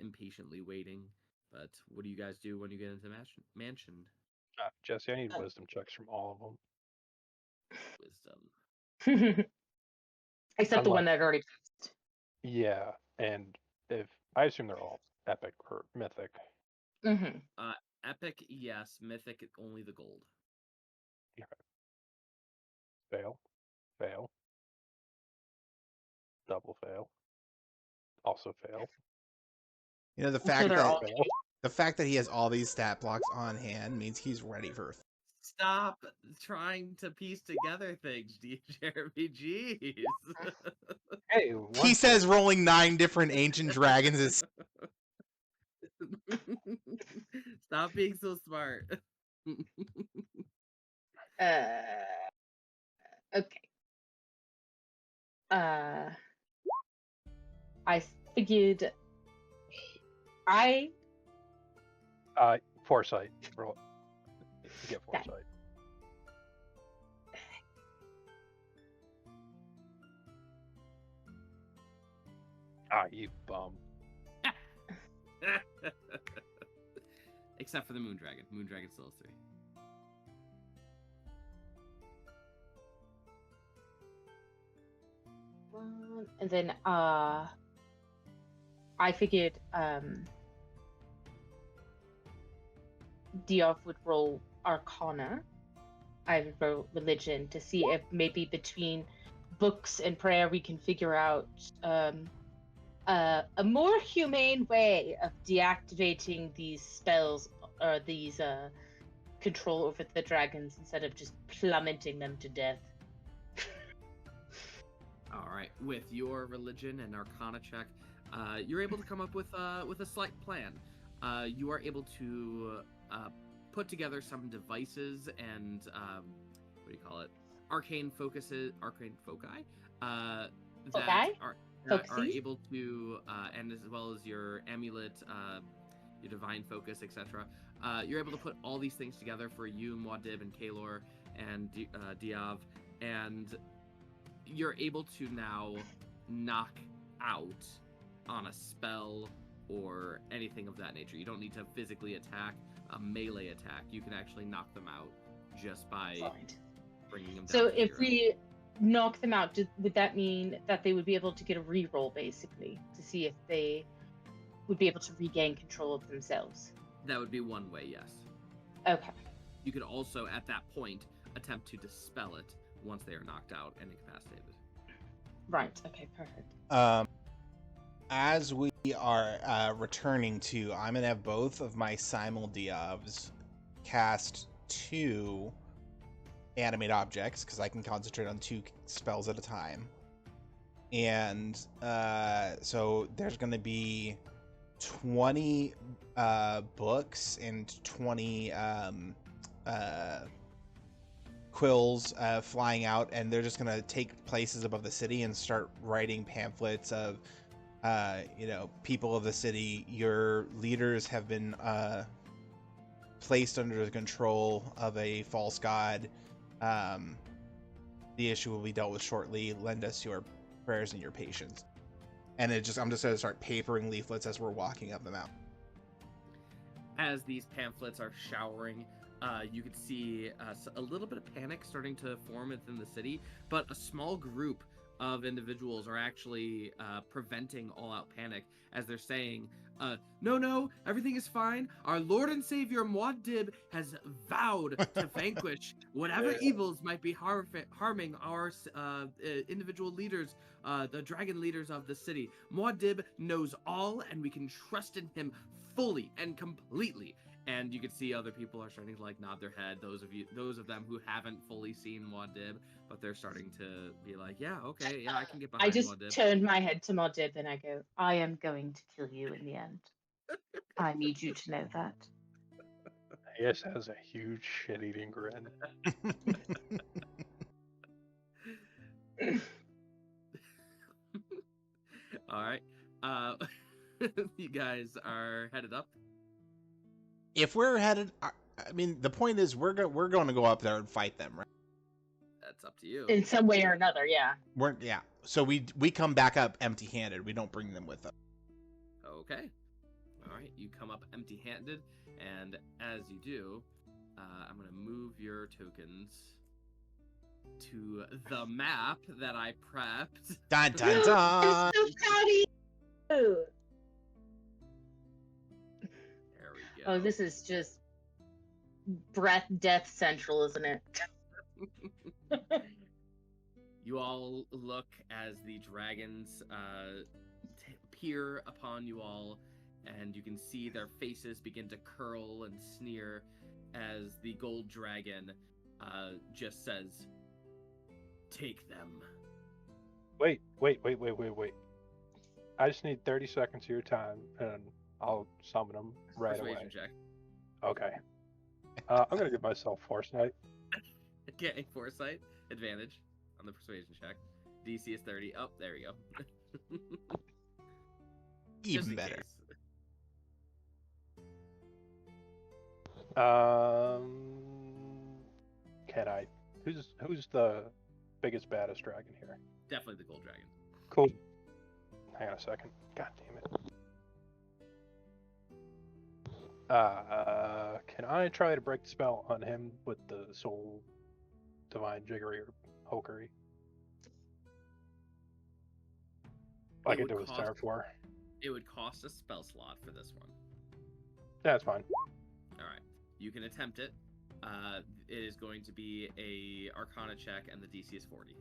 impatiently waiting. But what do you guys do when you get into the mansion? Jesse, I need wisdom checks from all of them. Wisdom. Except the one that already passed. Yeah, and if I assume they're all epic or mythic. Mm-hmm. Epic, yes. Mythic, only the gold. Okay. Fail. Double fail. Also fail. You know, the fact that he has all these stat blocks on hand means he's ready for. Stop trying to piece together things, Jeremy. Jeez. Hey, He says rolling 9 different ancient dragons is. Stop being so smart. Okay. I figured foresight. Roll. You get foresight. You bum. Except for the Moon Dragon. Moon Dragon still has 3. And then I figured Diov would roll Arcana. I would roll Religion to see if maybe between books and prayer we can figure out a more humane way of deactivating these spells or these control over the dragons instead of just plummeting them to death. All right, with your religion and Arcana check, you're able to come up with a slight plan. You are able to put together some devices and what do you call it? Arcane foci that are able to, and as well as your amulet, your divine focus, etc. You're able to put all these things together for you, Muad and Kaelor, and Diov, and you're able to now knock out on a spell or anything of that nature. You don't need to physically attack a melee attack. You can actually knock them out just by bringing them down. So if we knock them out, would that mean that they would be able to get a reroll, basically, to see if they would be able to regain control of themselves? That would be one way, yes. Okay. You could also, at that point, attempt to dispel it once they are knocked out and incapacitated. Right. Okay, perfect. As we are returning to, I'm going to have both of my Simul Diovs cast 2 animate objects, because I can concentrate on 2 spells at a time. And so there's going to be 20 books and 20 quills flying out, and they're just gonna take places above the city and start writing pamphlets of, people of the city. Your leaders have been placed under the control of a false god. The issue will be dealt with shortly. Lend us your prayers and your patience. And I'm just gonna start papering leaflets as we're walking up the mountain. As these pamphlets are showering, you could see a little bit of panic starting to form within the city, but a small group of individuals are actually preventing all-out panic as they're saying, no, everything is fine. Our Lord and Savior Muad has vowed to vanquish whatever evils might be harming our individual leaders, the dragon leaders of the city. Muad knows all, and we can trust in him fully and completely. And you can see other people are starting to like nod their head. Those of them who haven't fully seen Muad, but they're starting to be like, yeah, okay, yeah, I can get behind I just Muad. turned my head to Muad and I go, I am going to kill you in the end. I need you to know that. Yes, has a huge shit-eating grin. All right, you guys are headed up. If we're headed, I mean, the point is we're going to go up there and fight them, right? That's up to you. In some way or another, yeah. So we come back up empty-handed. We don't bring them with us. Okay. All right, you come up empty-handed, and as you do, I'm going to move your tokens to the map that I prepped. Dun, dun, dun. I'm so proud of you. There we go. Oh, this is just death central, isn't it? You all look as the dragons peer upon you all, and you can see their faces begin to curl and sneer as the gold dragon just says, "Take them." Wait. I just need 30 seconds of your time, and I'll summon them right Persuasion away. check. Okay. I'm going to give myself Foresight. Okay, foresight advantage on the persuasion check. DC is 30. Oh, there we go. Just Even in better. case. Can I? Who's the biggest, baddest dragon here? Definitely the gold dragon. Cool. Hang on a second. God damn it. Can I try to break the spell on him with the soul divine jiggery or hokery? Like I did with Star 4. It would cost a spell slot for this one. That's fine. All right, you can attempt it. It is going to be a Arcana check, and the DC is 40.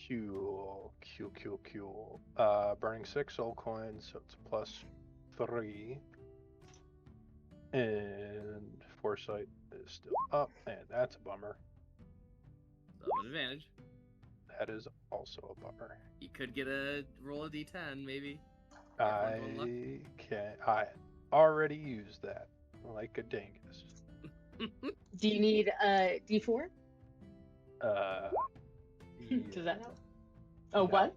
Cool. Burning 6 soul coins, so it's +3. And Foresight is still up, and that's a bummer. So an advantage. That is also a bummer. You could get a roll of D10, maybe. I already used that like a dingus. Do you need a D4? Does that help? Oh, No. what?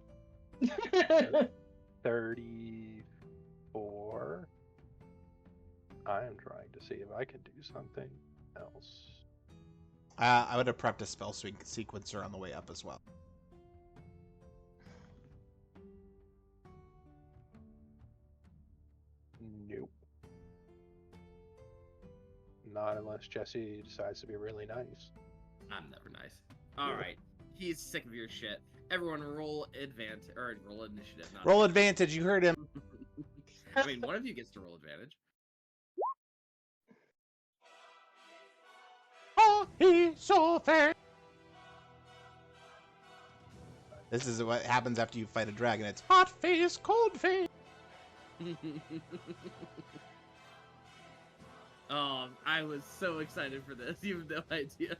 34. I am trying to see if I can do something else. I would have prepped a spell sequencer on the way up as well. Nope. Not unless Jesse decides to be really nice. I'm never nice. All right, he's sick of your shit. Everyone, roll initiative. Not Roll advantage. You heard him. I mean, one of you gets to roll advantage. Oh, he's so fair. This is what happens after you fight a dragon. It's hot face, cold face. Oh, I was so excited for this. You have no idea.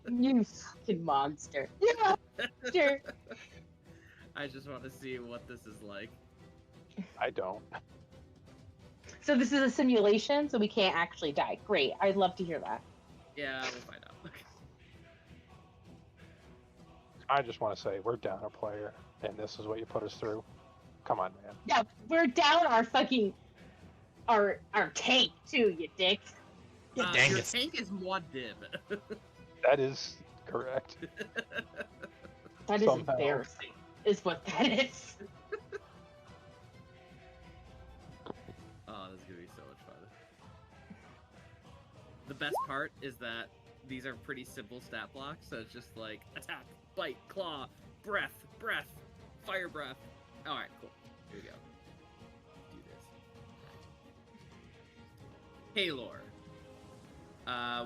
You fucking monster. You monster. I just want to see what this is like. I don't. So this is a simulation, so we can't actually die. Great. I'd love to hear that. Yeah, we'll find out. I just want to say we're down a player, and this is what you put us through. Come on, man. Yeah, we're down our fucking our tank too, you dick. Yeah, Your Dangus. tank is Muad Div. That is correct. That is Somehow. embarrassing, is what that is. Oh, this is gonna be so much fun. The best part is that these are pretty simple stat blocks, so it's just like attack, bite, claw, breath, fire breath. Alright, cool. Here we go. Do this. Kaelor.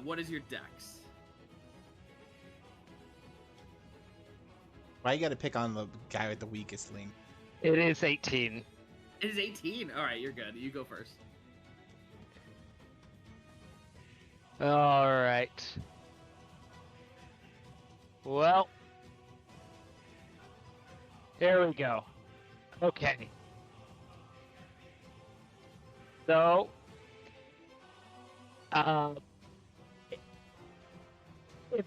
What is your dex? Why you gotta pick on the guy with the weakest link? It is 18. It is 18. Alright, you're good. You go first. All right. Well, here we go. Okay. So, if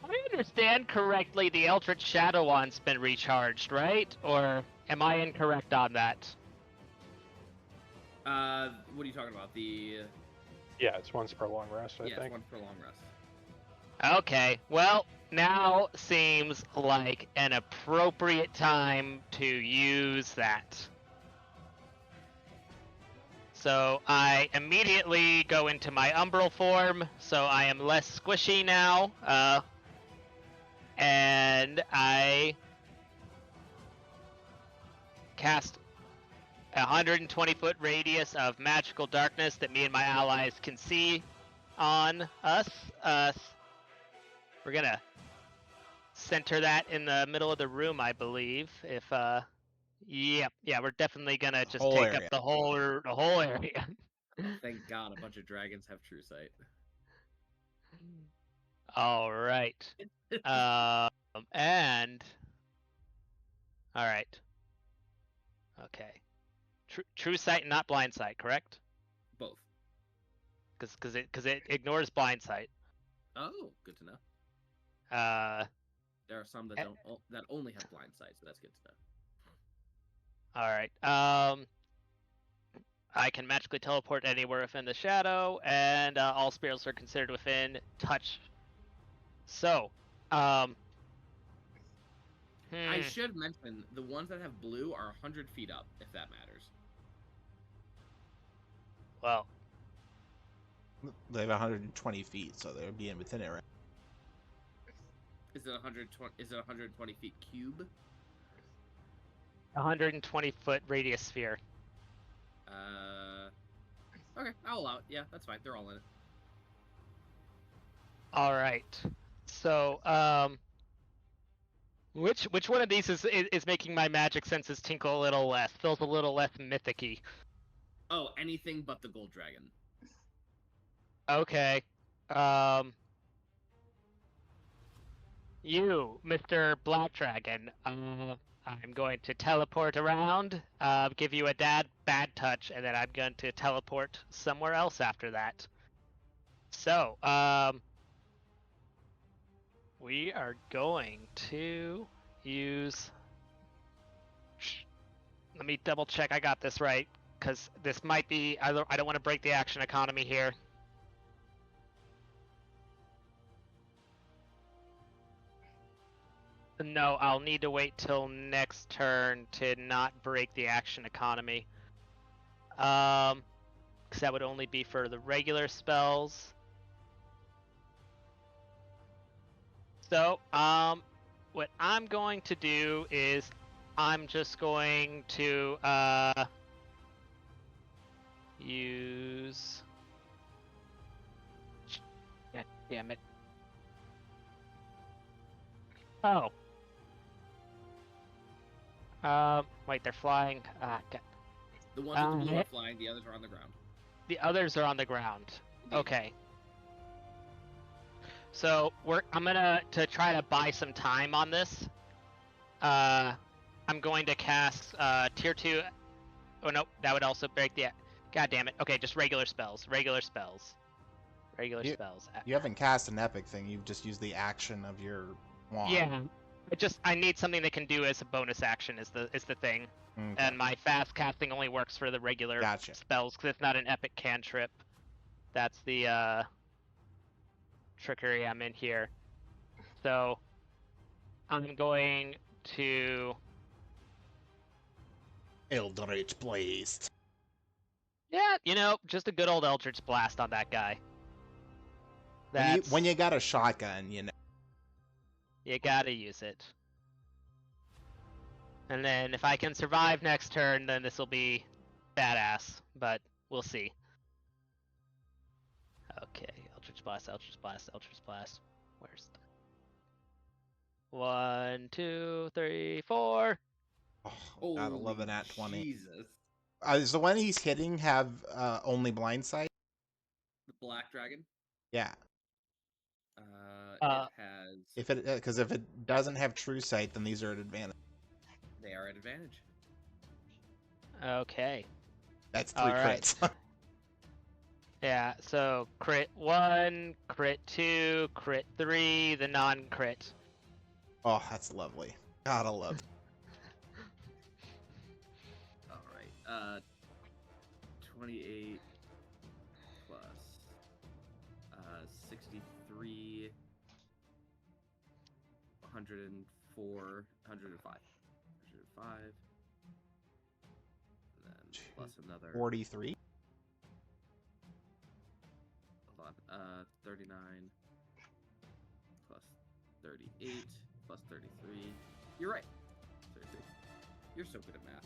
I understand correctly, the Eldritch Shadow Wand's been recharged, right? Or am I incorrect on that? What are you talking about? Yeah, it's once per long rest, I It's think. one for long rest. Okay, well, now seems like an appropriate time to use that. So I immediately go into my umbral form, so I am less squishy now, and I cast a 120-foot radius of magical darkness that me and my allies can see on us. We're gonna center that in the middle of the room, I believe. If yeah, we're definitely gonna just Whole take area. up the whole area. Thank God a bunch of dragons have true sight. All right. And all right. Okay. True sight, not blind sight, correct? Both. Because it ignores blind sight. Oh, good to know. There are some that don't that only have blind sight, so that's good to know. All right. I can magically teleport anywhere within the shadow, and all spirits are considered within touch. So, I should mention the ones that have blue are 100 feet up, if that matters. Well, They have 120 feet, so they're being within it, right? Is it 120? Is it 120 feet cube? 120-foot radius sphere. Okay, I'll allow it. Yeah, that's fine. They're all in it. All right. So, which one of these is making my magic senses tinkle a little less? Feels a little less mythic-y. Oh, anything but the gold dragon. Okay. You, Mr. Black Dragon, I'm going to teleport around, give you a bad touch, and then I'm going to teleport somewhere else after that. So, we are going to use... Let me double check I got this right, because this might be... I don't want to break the action economy here. No, I'll need to wait till next turn to not break the action economy. Because that would only be for the regular spells. So, what I'm going to do is I'm just going to use... God damn it. Oh. Wait, they're flying. God. The ones with the blue are flying, the others are on the ground. The others are on the ground. Indeed. Okay. So I'm gonna try to buy some time on this. I'm going to cast tier 2. Oh no, that would also break the. God damn it. Okay, just regular spells. Regular spells. You haven't cast an epic thing. You've just used the action of your wand. Yeah. I need something that can do as a bonus action is the thing. Okay. And my fast casting only works for the regular Gotcha. spells because it's not an epic cantrip. That's the trickery I'm in here. So I'm going to Eldritch Blast. just a good old Eldritch Blast on that guy. When you got a shotgun, you gotta use it. And then if I can survive next turn, then this will be badass, but we'll see. Okay, Eldritch Blast, Eldritch Blast, Eldritch Blast. Where's the... 1, 2, 3, 4. Oh, gotta love an at 20. Jesus. Does the one he's hitting have only blind sight? The black dragon? Yeah. It has... Because if it doesn't have true sight, then these are at advantage. They are at advantage. Okay. That's 3 Alright. crits. Yeah, so crit 1, crit 2, crit 3, the non-crit. Oh, that's lovely. Gotta love it. Alright, 28 plus 63, 104, 105. 105. And then plus another 43. hold on, 39 plus 38 plus 33. You're right. 33. You're so good at math.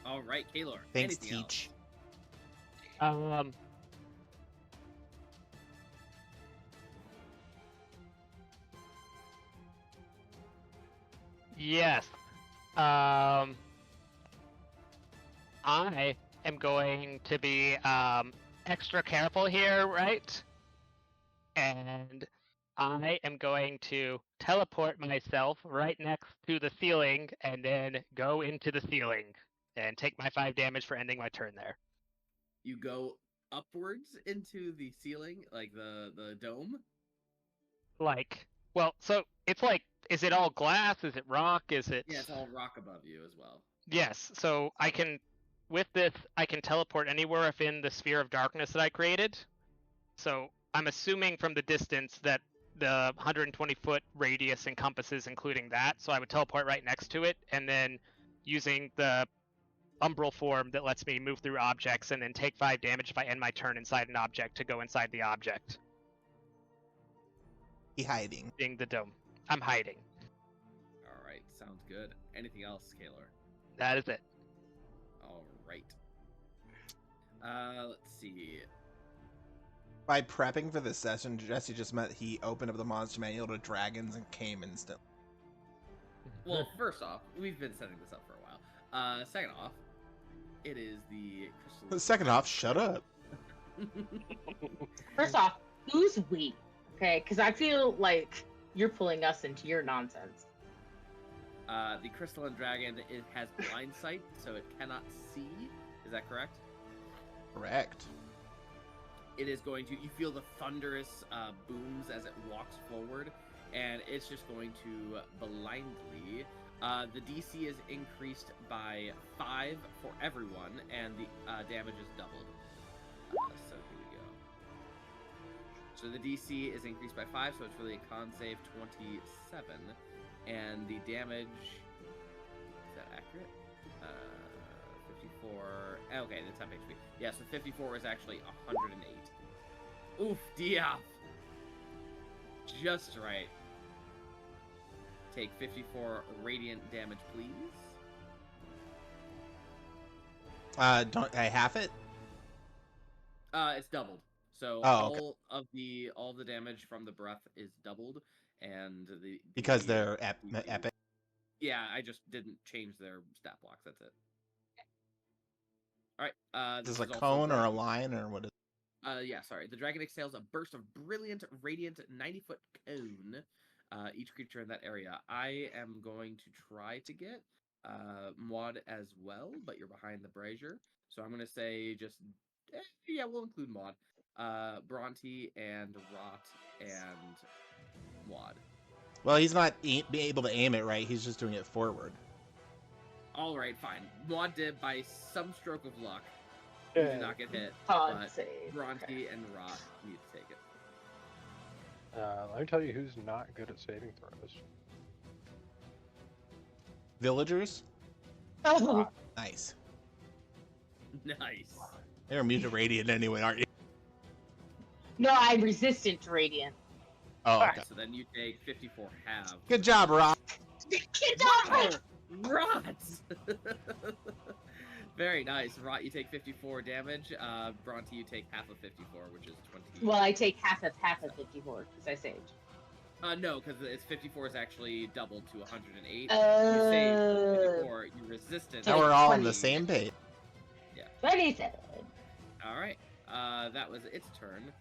All right, Kaelor. Thanks, anything Teach. Yes. I am going to be extra careful here, right? And I am going to teleport myself right next to the ceiling and then go into the ceiling and take my 5 damage for ending my turn there. You go upwards into the ceiling, like the dome? So it's like, is it all glass? Is it rock? Is it... Yeah, it's all rock above you as well. Yes, so I can teleport anywhere within the sphere of darkness that I created. So I'm assuming from the distance that the 120-foot radius encompasses including that, so I would teleport right next to it, and then using the umbral form that lets me move through objects and then take 5 damage if I end my turn inside an object to go inside the object. He hiding. In the dome. I'm hiding. Alright, sounds good. Anything else, Kaelor? That is it. Alright. Let's see. By prepping for this session, Jesse just meant he opened up the monster manual to dragons and came instantly. Well, first off, we've been setting this up for a while. Second off, it is the crystal. Second off, shut up. First off, who's we? Okay, because I feel like you're pulling us into your nonsense. The crystalline dragon, it has blind sight, so it cannot see. Is that correct? Correct. It is going to, you feel the thunderous booms as it walks forward, and it's just going to blindly. The DC is increased by 5 for everyone, and the damage is doubled. So here we go. So the DC is increased by 5, so it's really a con save 27, and the damage, is that accurate? 54, okay, that's half HP. Yeah, so 54 is actually 108. Oof, Diov! Just right. Take 54 radiant damage, please. Don't I half it? It's doubled. So okay. all of the damage from the breath is doubled, and because they're epic. Yeah, I just didn't change their stat blocks. That's it. All right. Is this a cone or a line or what is? Yeah, sorry. The dragon exhales a burst of brilliant, radiant 90-foot cone. Each creature in that area. I am going to try to get Muad as well, but you're behind the brazier. So I'm going to say just, yeah, we'll include Muad. Bhranti and Rot and Muad. Well, he's not being able to aim it right. He's just doing it forward. All right, fine. Muad did by some stroke of luck. You Yeah. did not get hit, Con but save. Bhranti Okay. and Rot need to take it. Let me tell you who's not good at saving throws. Villagers? Oh, Nice. Nice. They're immune to radiant anyway, aren't you? no, I'm resistant to radiant. Oh, okay. So then you take 54 halves. Good job, Rob. Get Wow! off! Rot! Very nice. Rot, you take 54 damage. Bhranti, you take half of 54, which is 20. Well, I take half of 54 because I saved. No, because it's 54 is actually doubled to 108. You Oh. save 54, you resistant. Now we're all on the 20. same page. 27. All right. That was its turn.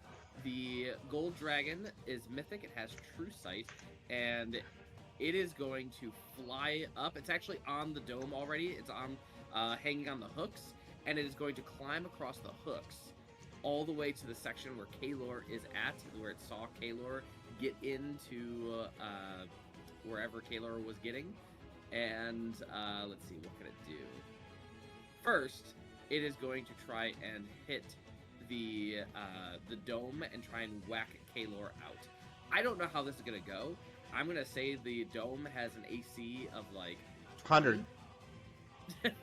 The gold dragon is mythic. It has true sight, and it is going to fly up. It's actually on the dome already. It's on, hanging on the hooks, and it is going to climb across the hooks all the way to the section where Kaelor is at, where it saw Kaelor get into wherever Kaelor was getting. And let's see, what can it do? First, it is going to try and hit the dome and try and whack Kaelor out. I don't know how this is gonna go. I'm gonna say the dome has an AC of like 100.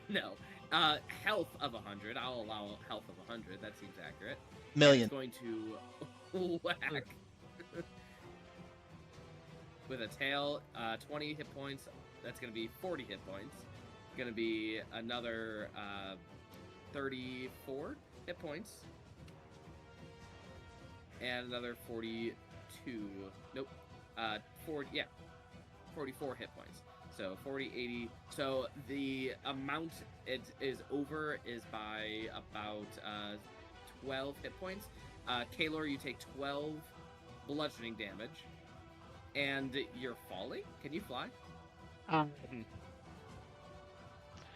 no, health of 100. I'll allow health of 100. That seems accurate. Million. It's going to whack with a tail. 20 hit points. That's gonna be 40 hit points. Gonna be another 34 hit points. And another 42. Nope. 44 hit points. So 40, 80. So the amount it is over is by about 12 hit points. Kaelor, you take 12 bludgeoning damage. And you're falling? Can you fly?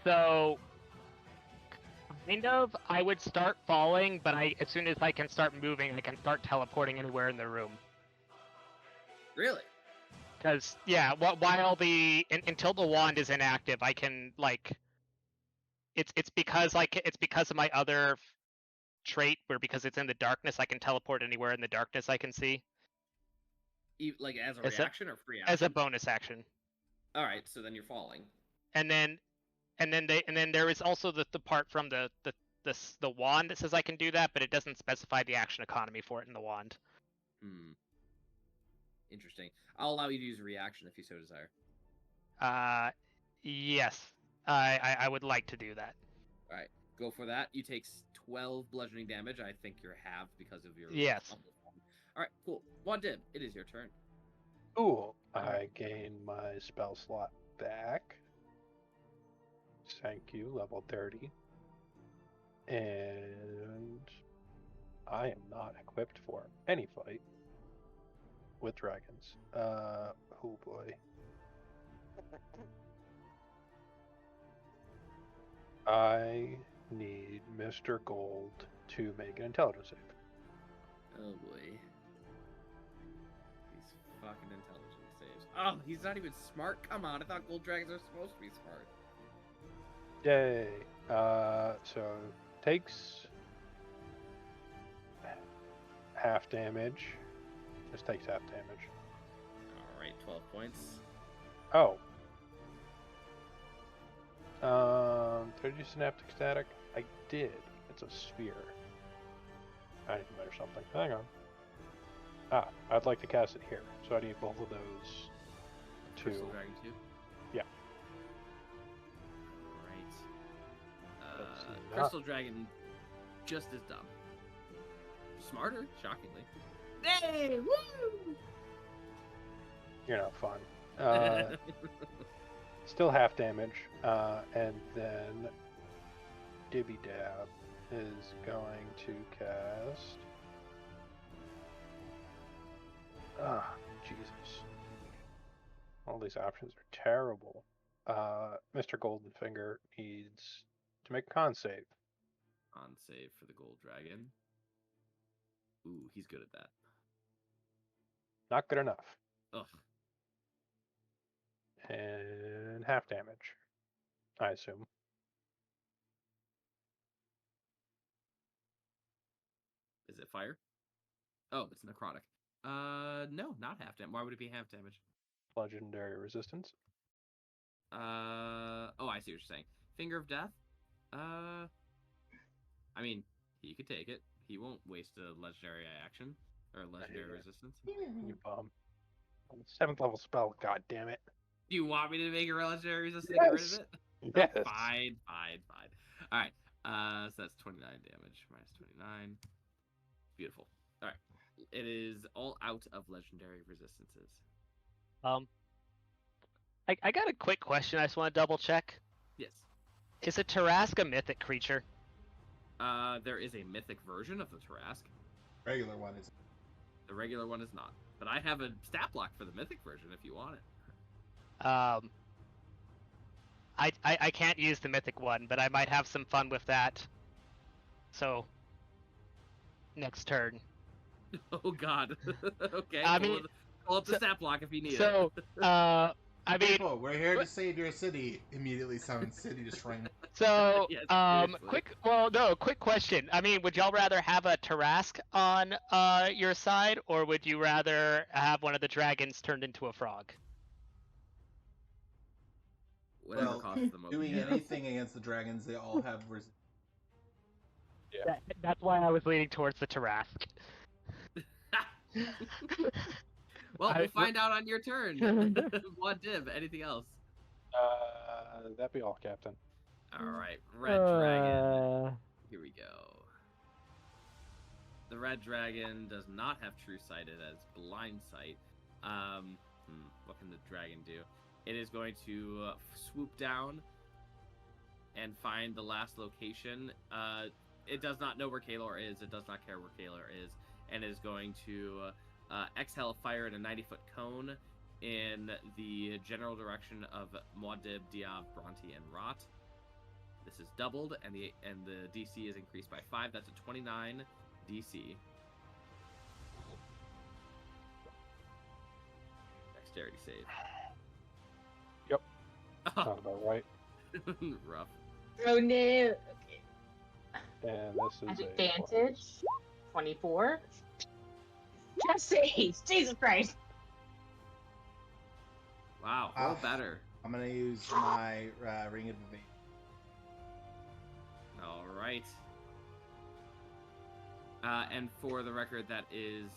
So, kind of, I would start falling, but as soon as I can start moving, I can start teleporting anywhere in the room. Really? Because, yeah, while until the wand is inactive, I can, like, it's because of my other trait, where because it's in the darkness, I can teleport anywhere in the darkness I can see. Like as a As a- reaction or free action? As a bonus action. All right, so then you're falling. And then there is also the part from the wand that says I can do that, but it doesn't specify the action economy for it in the wand. Interesting. I'll allow you to use a reaction if you so desire. Yes, I would like to do that. All right, go for that. You take 12 bludgeoning damage. I think you're halved because of your Yes. All right, cool. One dib. It is your turn. Cool. I gain my spell slot back. Thank you, level 30. And I am not equipped for any fight with dragons. Oh boy. I need Mr. Gold to make an intelligence save. Oh boy. These fucking intelligence saves. Oh, he's not even smart? Come on, I thought gold dragons are supposed to be smart. Yay. So takes half damage. Just takes half damage. Alright, 12 points. Oh. 30 synaptic static. I did. It's a sphere. I need to measure something. Hang on. Ah, I'd like to cast it here. So I need both of those to. Crystal Dragon 2? Yeah. Alright. That's Crystal Dragon just as dumb. Smarter, shockingly. Hey! Woo! You're not fun. Still half damage. And then Dibby Dab is going to cast. Ah, Jesus. All these options are terrible. Mr. Goldenfinger needs to make a con save. On save for the gold dragon. Ooh, he's good at that. Not good enough. Ugh. And half damage, I assume. Is it fire? Oh, it's necrotic. No, not half damage. Why would it be half damage? Legendary resistance. Oh, I see what you're saying. Finger of Death? I mean, he could take it. He won't waste a legendary action. Or a legendary resistance. You bum. 7th level spell, god damn it. Do you want me to make a legendary resistance to get rid of Yes. it? Yes. Fine. Alright, so that's 29 damage. Minus 29. Beautiful. Alright. It is all out of legendary resistances. I got a quick question. I just want to double check. Yes. Is a Tarrasque a mythic creature? There is a mythic version of the Tarrasque. Regular one is. The regular one is not. But I have a stat block for the mythic version if you want it. I can't use the mythic one, but I might have some fun with that. So, next turn. Oh god. Okay. I mean, pull up the stat block if you need So, it. I mean, Oh, we're here to save your city. Immediately summon city destroying. so, Yes, seriously. Quick question. I mean, would y'all rather have a Tarrasque on your side, or would you rather have one of the dragons turned into a frog? Whatever Well, costs the most. Doing anything against the dragons, they all have That's why I was leaning towards the Tarrasque. Well, we'll find out on your turn. One dib. Anything else? That'd be all, Captain. All right, red dragon. Here we go. The red dragon does not have true sight. It has blind sight. What can the dragon do? It is going to swoop down and find the last location. It does not know where Kaelor is. It does not care where Kaelor is, and is going to exhale fire in a 90-foot cone in the general direction of Muad, Diov, Bhranti, and Rot. This is doubled, and the DC is increased by 5. That's a 29 DC. Dexterity save. Yep. Sounds about right. Rough. Oh no. Okay. And this is At advantage. 24. Just saves. Jesus Christ. Wow, roll better. I'm gonna use my ring of evasion. All right. And for the record, that is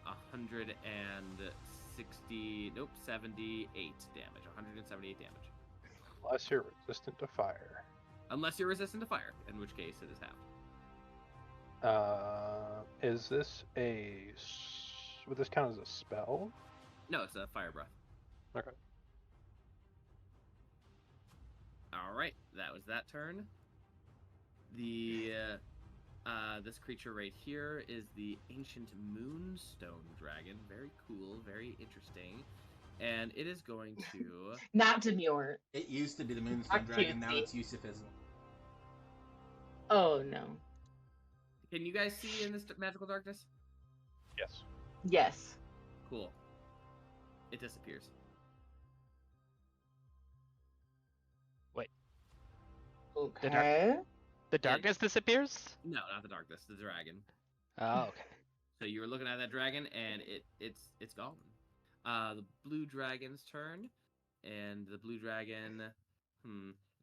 160. Nope, 78 damage. 178 damage. Unless you're resistant to fire. Unless you're resistant to fire, in which case it is half. Is this would this count as a spell? No, it's a fire breath. Okay. All right, that was that turn. The this creature right here is the ancient moonstone dragon. Very cool, very interesting, and it is going to Not demure. It used to be the Moonstone Dragon, now it's Yusufism. Oh no. Can you guys see in this magical darkness? Yes. Yes. Cool. It disappears. Okay. The darkness disappears? No, not the darkness. The dragon. Oh, okay. So you were looking at that dragon, and it's gone. The blue dragon's turn, and the blue dragon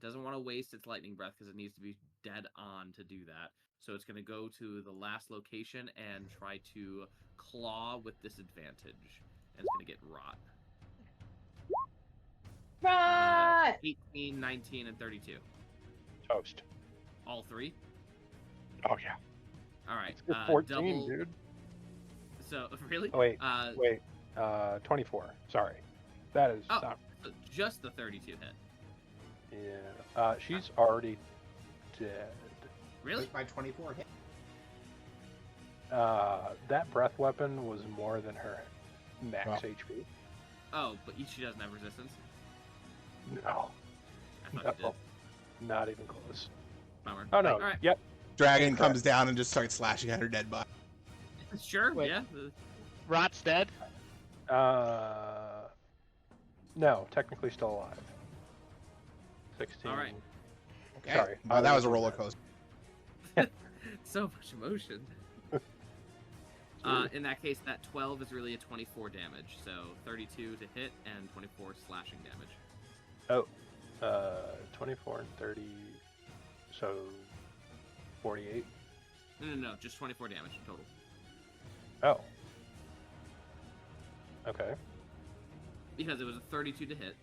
doesn't want to waste its lightning breath because it needs to be dead on to do that. So it's going to go to the last location and try to claw with disadvantage, and it's going to get rot. Right. 18, 19, and 32. Toast. All three. Oh yeah. All right. It's 14, double... dude. So really? Oh, wait. 24. Sorry. That is Oh, not. so just the 32 hit. Yeah. She's already dead. Really? By 24 hit. That breath weapon was more than her max Wow. HP. Oh, but she doesn't have resistance. No. I thought she did. Not even close. Bummer. Oh no. All right. Yep. Dragon Incorrect. comes down and just starts slashing at her dead body. Sure. Wait. Yeah. Rot's dead? No, technically still alive. 16. All right. Okay. Sorry. Oh, that was a I roller read coaster. So much emotion. In that case, that 12 is really a 24 damage. So 32 to hit and 24 slashing damage. 24 and 30, so 48. No, just 24 damage total. Oh. Okay. Because it was a 32 to hit.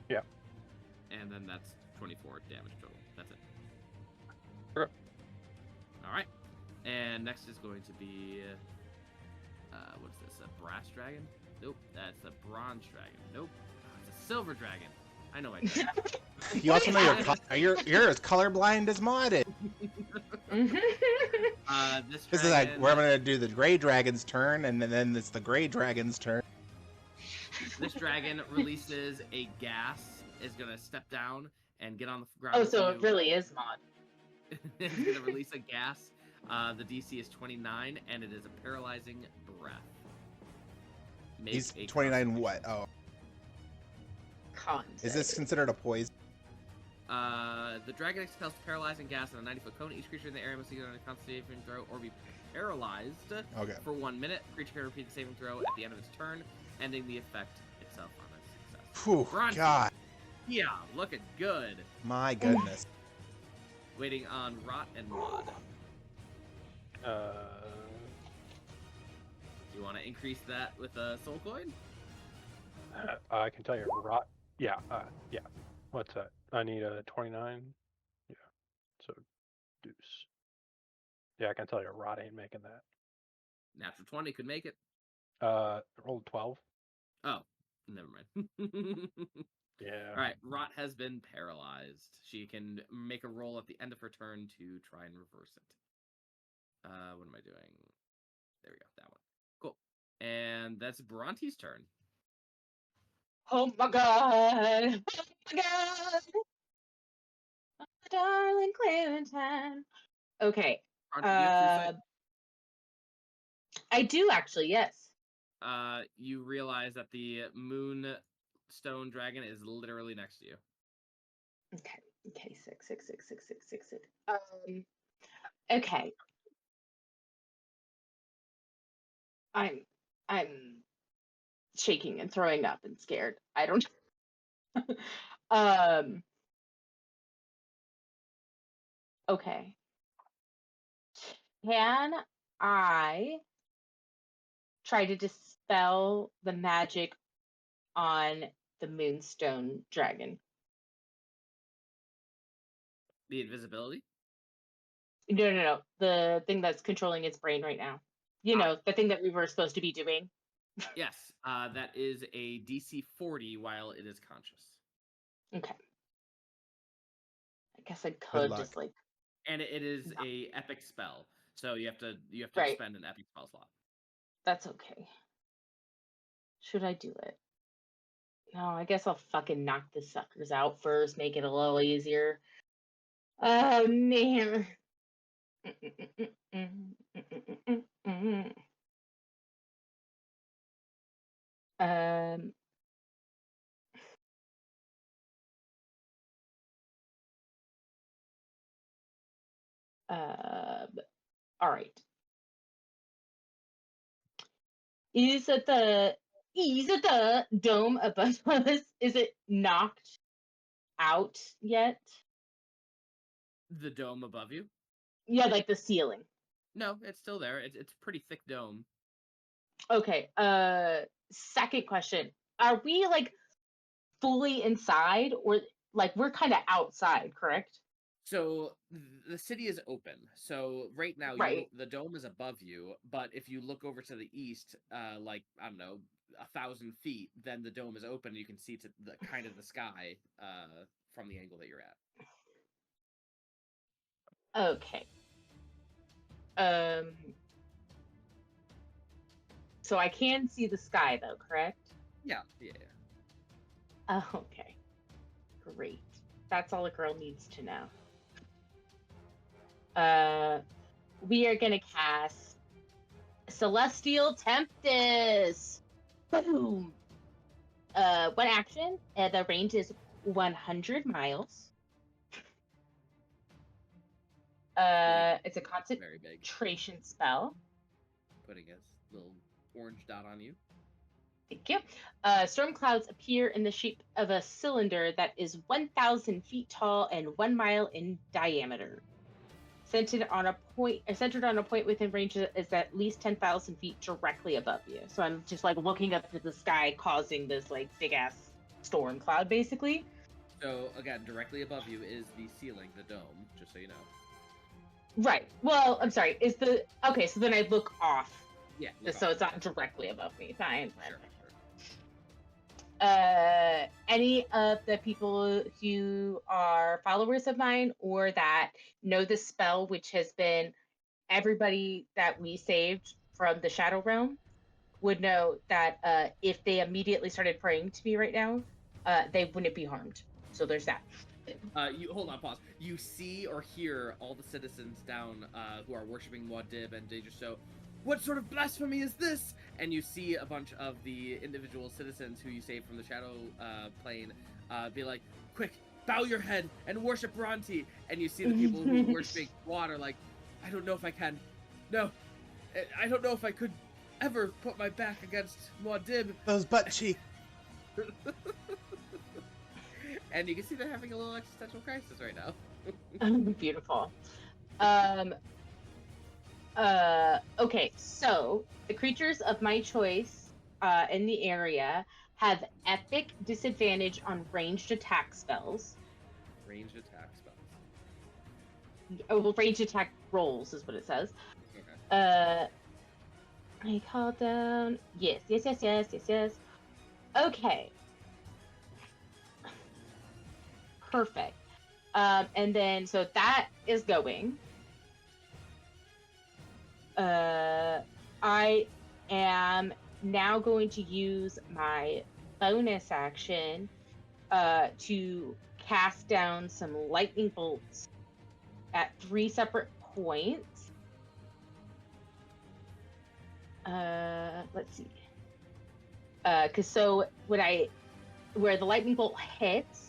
Yeah. And then that's 24 damage total. That's it. Okay. Alright. And next is going to be... what's this? A brass dragon? Nope. That's a bronze dragon. Nope. It's a silver dragon. I know I did. You also know you're as colorblind as Muad is. This This is dragon... like we're gonna do the gray dragon's turn, and then it's the gray dragon's turn. This dragon releases a gas, is gonna step down and get on the ground. Oh, with so you. it really is mod. It's gonna release a gas. The DC is 29, and it is a paralyzing breath. Make He's a 29 what? Oh. Con Is this save. considered a poison? The dragon expels paralyzing gas in a 90-foot cone. Each creature in the area must either on a constitution throw or be paralyzed Okay. for 1 minute. Creature can repeat the saving throw at the end of its turn, ending the effect itself on its success. Whew, Bhranti. God. Yeah, looking good. My goodness. Waiting on Rot and Muad. You want to increase that with a soul coin? I can tell you, rot. Yeah, yeah. What's that? I need a 29. Yeah. So, deuce. Yeah, I can tell you, rot ain't making that. Natural 20 could make it. Rolled 12. Oh, never mind. Yeah. All right, Rot has been paralyzed. She can make a roll at the end of her turn to try and reverse it. What am I doing? There we go, that one. Cool. And that's Bhranti's turn. Oh my god! Oh my god! Oh, darling Clementine. Okay. Bhranti, do you have true sight? I do actually, yes. You realize that the Moonstone Dragon is literally next to you. Okay, six. Okay. I'm shaking and throwing up and scared. I don't okay. Can I try to dispel the magic on the Moonstone Dragon? The invisibility? No. The thing that's controlling its brain right now. You know, the thing that we were supposed to be doing. Yes, that is a DC 40 while it is conscious. Okay. I guess I could luck. just like. And it is a epic spell, so you have to Right. spend an epic spell slot. That's okay. Should I do it? No, I guess I'll fucking knock the suckers out first, make it a little easier. Oh man. All right. Is it the dome above us? Is it knocked out yet? The dome above you? Yeah, like the ceiling. No, it's still there. It's a pretty thick dome. Okay. Second question. Are we like fully inside or like we're kind of outside, correct? So the city is open. So right now, Right. the dome is above you. But if you look over to the east, like I don't know, 1,000 feet, then the dome is open. And you can see to the kind of the sky from the angle that you're at. Okay. So I can see the sky though, correct? Yeah. Oh, okay. Great. That's all a girl needs to know. We are gonna cast Celestial Tempest. Boom. one action. The range is 100 miles. It's a Very big. concentration spell. Putting a little orange dot on you. Thank you. Storm clouds appear in the shape of a cylinder that is 1,000 feet tall and 1 mile in diameter. Centered on a point within range is at least 10,000 feet directly above you. So I'm just like looking up to the sky, causing this like big ass storm cloud, basically. So again, directly above you is the ceiling, the dome. Just so you know. Right. Well, I'm sorry. Okay? So then I look off. Yeah. So it's not directly above me. Fine. Sure. Any of the people who are followers of mine or that know the spell, which has been everybody that we saved from the Shadow Realm, would know that if they immediately started praying to me right now, they wouldn't be harmed. So there's that. You hold on, pause. You see or hear all the citizens down who are worshiping Muad and they just so, what sort of blasphemy is this? And you see a bunch of the individual citizens who you saved from the Shadow Plane be like, quick, bow your head and worship Bhranti. And you see the people who are worshiping Muad are like, I don't know if I can. No, I don't know if I could ever put my back against Muad. Those butt cheeks. And you can see they're having a little existential crisis right now. Beautiful. Okay, so the creatures of my choice in the area have epic disadvantage on ranged attack spells. Ranged attack spells. Well, ranged attack rolls is what it says. Okay. I call down. Yes. Okay. Perfect. And then, so that is going. I am now going to use my bonus action to cast down some lightning bolts at 3 separate points. Let's see. Because so where the lightning bolt hits,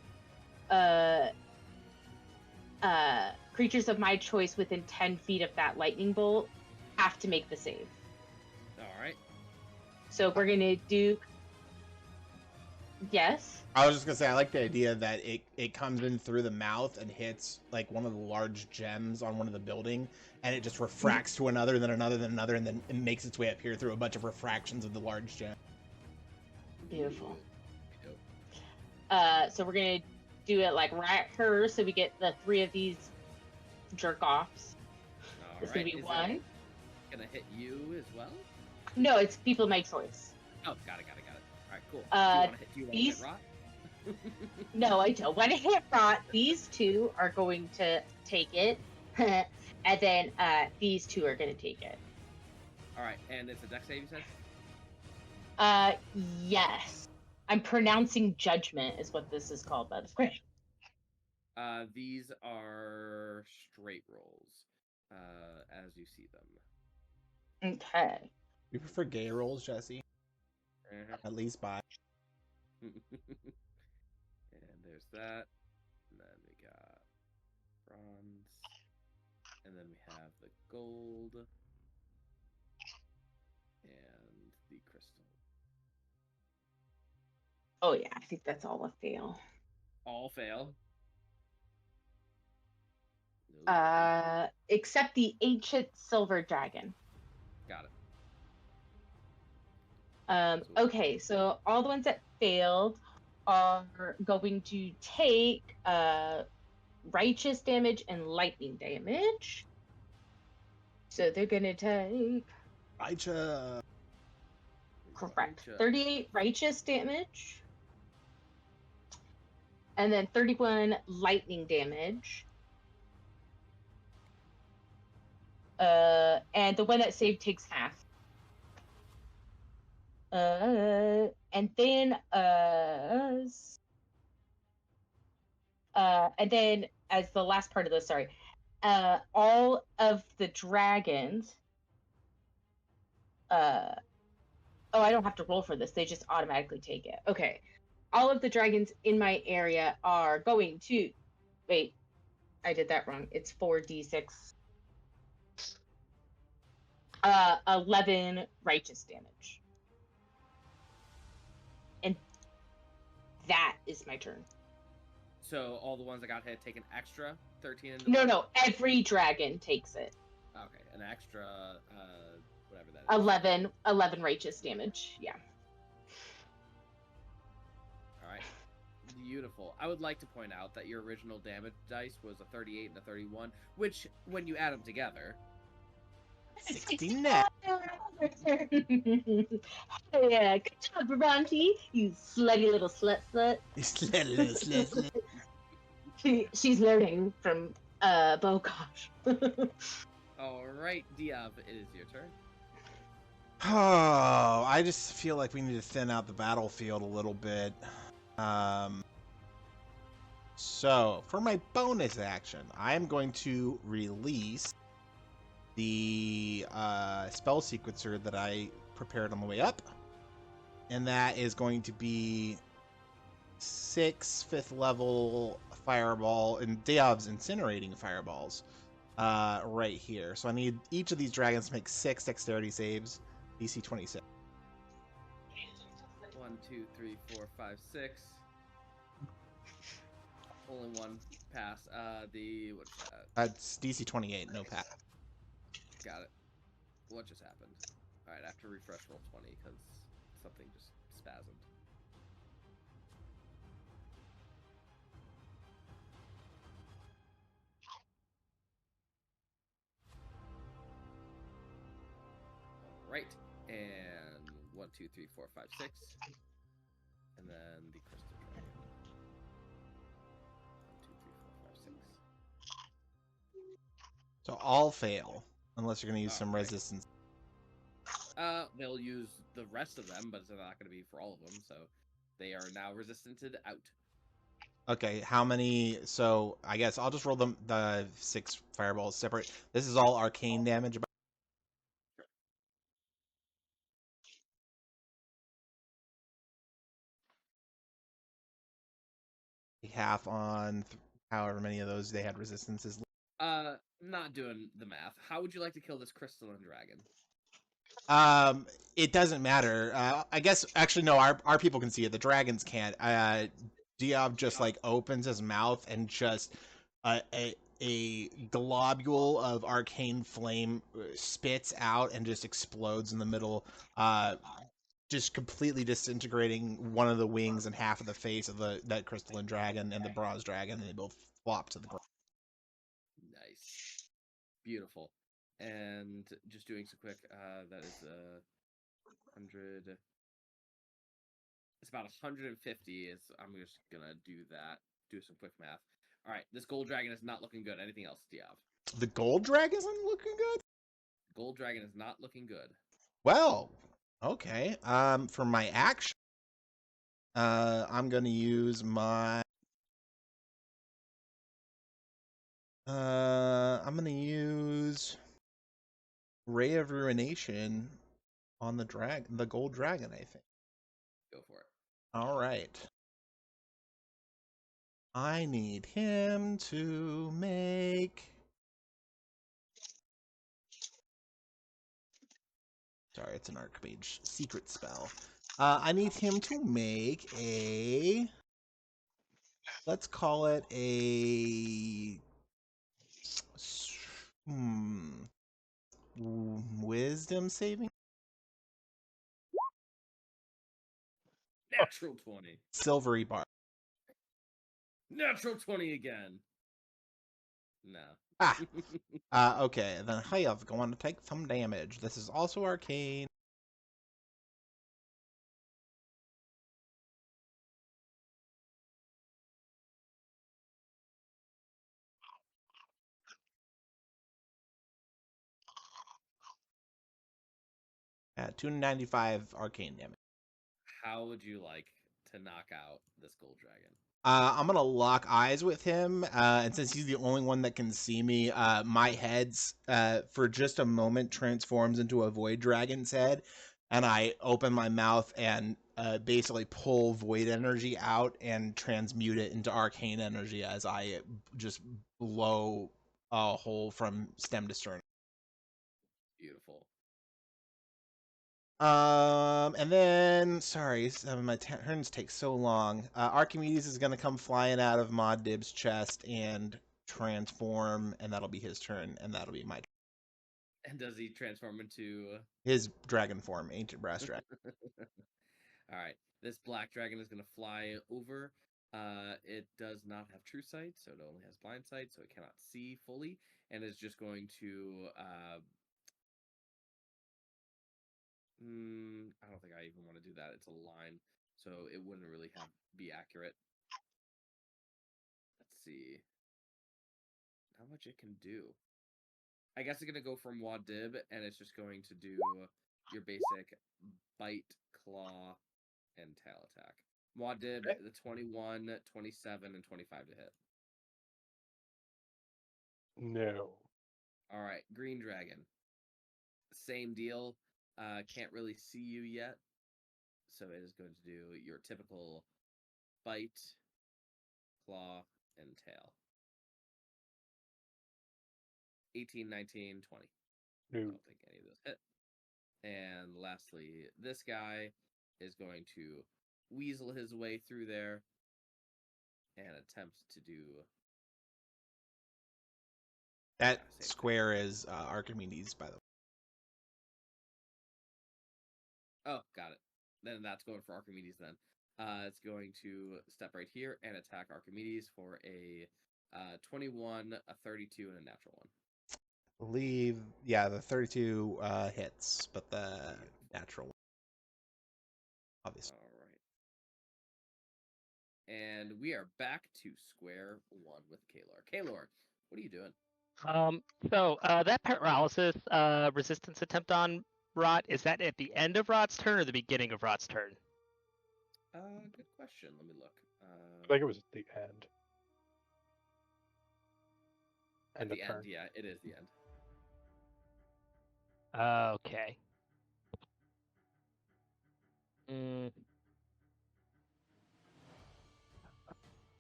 creatures of my choice within 10 feet of that lightning bolt have to make the save. All right. So we're gonna do. Yes. I was just gonna say I like the idea that it comes in through the mouth and hits like one of the large gems on one of the building, and it just refracts to another, then another, then another, and then it makes its way up here through a bunch of refractions of the large gem. Beautiful. Yep. So we're gonna do it like right here, so we get the 3 of these jerk offs. All It's right. gonna be Is 1. it gonna hit you as well? No, it's people of my choice. Oh, got it. All right, cool. Do you want to hit Rot? No, I don't want to hit Rot. These 2 are going to take it, and then these 2 are going to take it. All right, and it's a dex save, you said? Yes. I'm pronouncing judgment is what this is called, by the way. These are straight rolls, as you see them. Okay. You prefer gay rolls, Jesse? At least by. And there's that. And then we got bronze. And then we have the gold. And the crystal. Oh yeah, I think that's all a fail. All fail. Except the ancient silver dragon. Got it. Okay, so all the ones that failed are going to take righteous damage and lightning damage. So they're gonna take Righteous. correct 38 righteous damage, and then 31 lightning damage. And the one that saved takes half. And then as the last part of this, sorry, all of the dragons Oh, I don't have to roll for this. They just automatically take it. Okay. All of the dragons in my area are going to. Wait, I did that wrong. It's 4d6. 11 righteous damage. And that is my turn. So all the ones that got hit take an extra 13 into No, every dragon takes it. Okay, an extra, whatever that is. 11 righteous damage, yeah. Alright. Beautiful. I would like to point out that your original damage dice was a 38 and a 31, which, when you add them together... 69. Yeah, good job, Bhranti. You slutty little slut. She's learning from Bogosh. Alright, Diov, it is your turn. Oh, I just feel like we need to thin out the battlefield a little bit. So, for my bonus action, I am going to release the spell sequencer that I prepared on the way up. And that is going to be 6 5th level fireball and Diov's incinerating fireballs right here. So I need each of these dragons to make 6 dexterity saves, DC 26. 1, 2, 3, 4, 5, 6. Only one pass. What's that? That's DC 28, no pass. Got it. What just happened? Alright, I have to refresh roll 20 because something just spasmed. Alright, and 1, 2, 3, 4, 5, 6. And then the crystal dragon. 1, 2, 3, 4, 5, 6. So all fail, unless you're going to use some Alright. resistance. They'll use the rest of them, but it's not going to be for all of them, so they are now resistanted out. Okay, how many? So I guess I'll just roll them the 6 fireballs separate. This is all arcane damage. Half on however many of those they had resistances. Not doing the math. How would you like to kill this crystalline dragon? It doesn't matter. I guess actually no. Our people can see it. The dragons can't. Diov just like opens his mouth and just a globule of arcane flame spits out and just explodes in the middle. Just completely disintegrating one of the wings and half of the face of that crystalline dragon and the bronze dragon, and they both flop to the ground. Nice. Beautiful. And just doing some quick, that is 100. It's about 150. I'm just gonna do that. Do some quick math. All right, this gold dragon is not looking good. Anything else, Diov? The gold dragon isn't looking good? Gold dragon is not looking good. Well, okay. For my action, I'm gonna use my I'm gonna use Ray of Ruination on the gold dragon, I think. Go for it. All right. I need him to make... Sorry, it's an Archmage secret spell. I need him to make a... Let's call it a... Wisdom saving? Natural 20. Silvery bar. Natural 20 again. No. Okay, then Hayav going to take some damage. This is also arcane. At 295 arcane damage. How would you like to knock out this gold dragon? I'm gonna lock eyes with him, and since he's the only one that can see me, my head's for just a moment transforms into a void dragon's head, and I open my mouth and basically pull void energy out and transmute it into arcane energy as I just blow a hole from stem to stern. Beautiful. And then, sorry, some of my turns take so long. Archimedes is going to come flying out of Mod Dib's chest and transform, and that'll be his turn, and that'll be my turn. And does he transform into His dragon form, Ancient Brass Dragon. All right, this black dragon is going to fly over. It does not have true sight, so it only has blind sight, so it cannot see fully, and is just going to. I don't think I even want to do that. It's a line, so it wouldn't really be accurate. Let's see how much it can do. I guess it's going to go for Muad Dib, and it's just going to do your basic bite, claw, and tail attack. Muad Dib, the 21, 27, and 25 to hit. No. All right, green dragon. Same deal. Can't really see you yet, so it is going to do your typical bite, claw, and tail. 18, 19, 20. No. I don't think any of those hit. And lastly, this guy is going to weasel his way through there and attempt to do That square is Archimedes, by the way. Oh, got it. Then that's going for Archimedes then. It's going to step right here and attack Archimedes for a 21, a 32, and a natural one. I believe, yeah, the 32 hits, but the natural one, obviously. All right. And we are back to square one with Kaelor. Kaelor, what are you doing? So that paralysis resistance attempt on Rot, is that at the end of Rot's turn or the beginning of Rot's turn? Good question. Let me look. I think it was at the end. At the end, yeah, it is the end. Okay.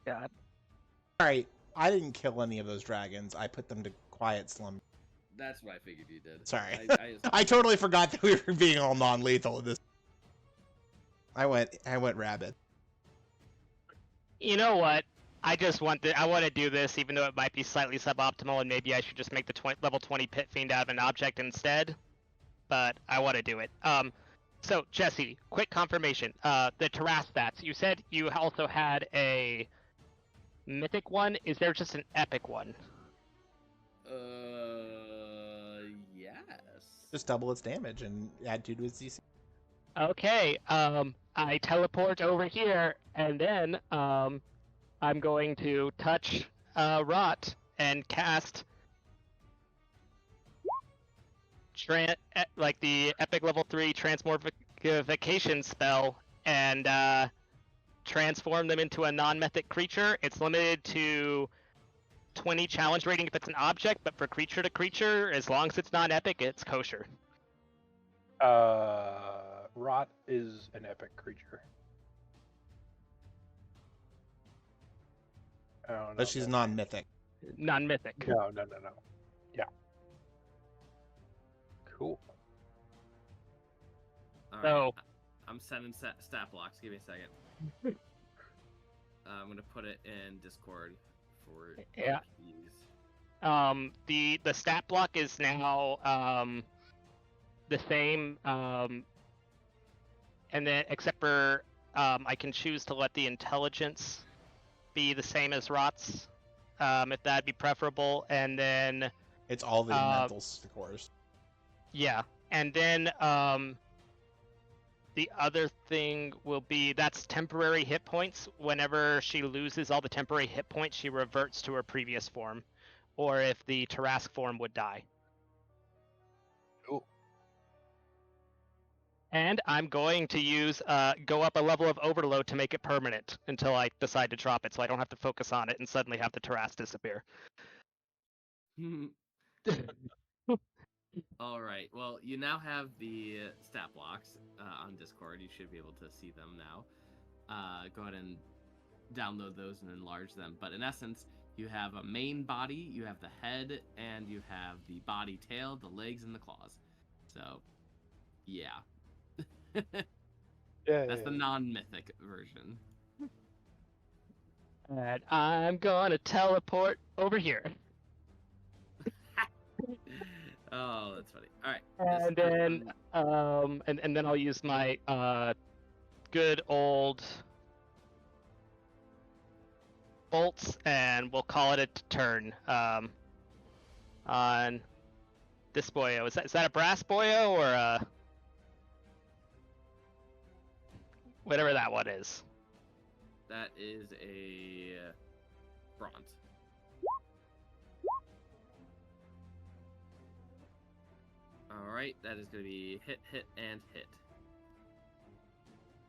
God. Alright, I didn't kill any of those dragons. I put them to quiet slumber. That's what I figured you did. Sorry. I I totally forgot that we were being all non-lethal in this. I went rabid. You know what? I want to do this, even though it might be slightly suboptimal, and maybe I should just make the level 20 Pit Fiend out of an object instead. But I want to do it. So Jesse, quick confirmation. The Taras stats. You said you also had a mythic one. Is there just an epic one? Yes. Just double its damage and add 2 to its DC. Okay. I teleport over here, and then I'm going to touch Rot and cast like the epic level 3 transmorphication spell and transform them into a non-mythic creature. It's limited to 20 challenge rating if it's an object, but for creature to creature, as long as it's non-epic, it's kosher. Rot is an epic creature. But she's non-mythic. Non-mythic. No. Yeah. Cool. All right. So I'm sending stat blocks. Give me a second. I'm gonna put it in Discord for Yeah. ease. The stat block is now the same, and then except for I can choose to let the intelligence be the same as Rot's, if that'd be preferable, and then It's all the mental scores. yeah, and then the other thing will be that's temporary hit points. Whenever she loses all the temporary hit points, she reverts to her previous form, or if the Tarask form would die. Cool. And I'm going to use go up a level of overload to make it permanent until I decide to drop it, so I don't have to focus on it and suddenly have the Tarask disappear. All right. Well, you now have the stat blocks on Discord. You should be able to see them now. Go ahead and download those and enlarge them. But in essence, you have a main body, you have the head, and you have the body, tail, the legs, and the claws. So, yeah. That's the non-mythic version. And I'm gonna teleport over here. Oh, that's funny. All right. And then, and then I'll use my good old bolts, and we'll call it a turn. On this boyo. Is that a brass boyo or a whatever that one is? That is a bronze. All right, that is going to be hit, hit, and hit.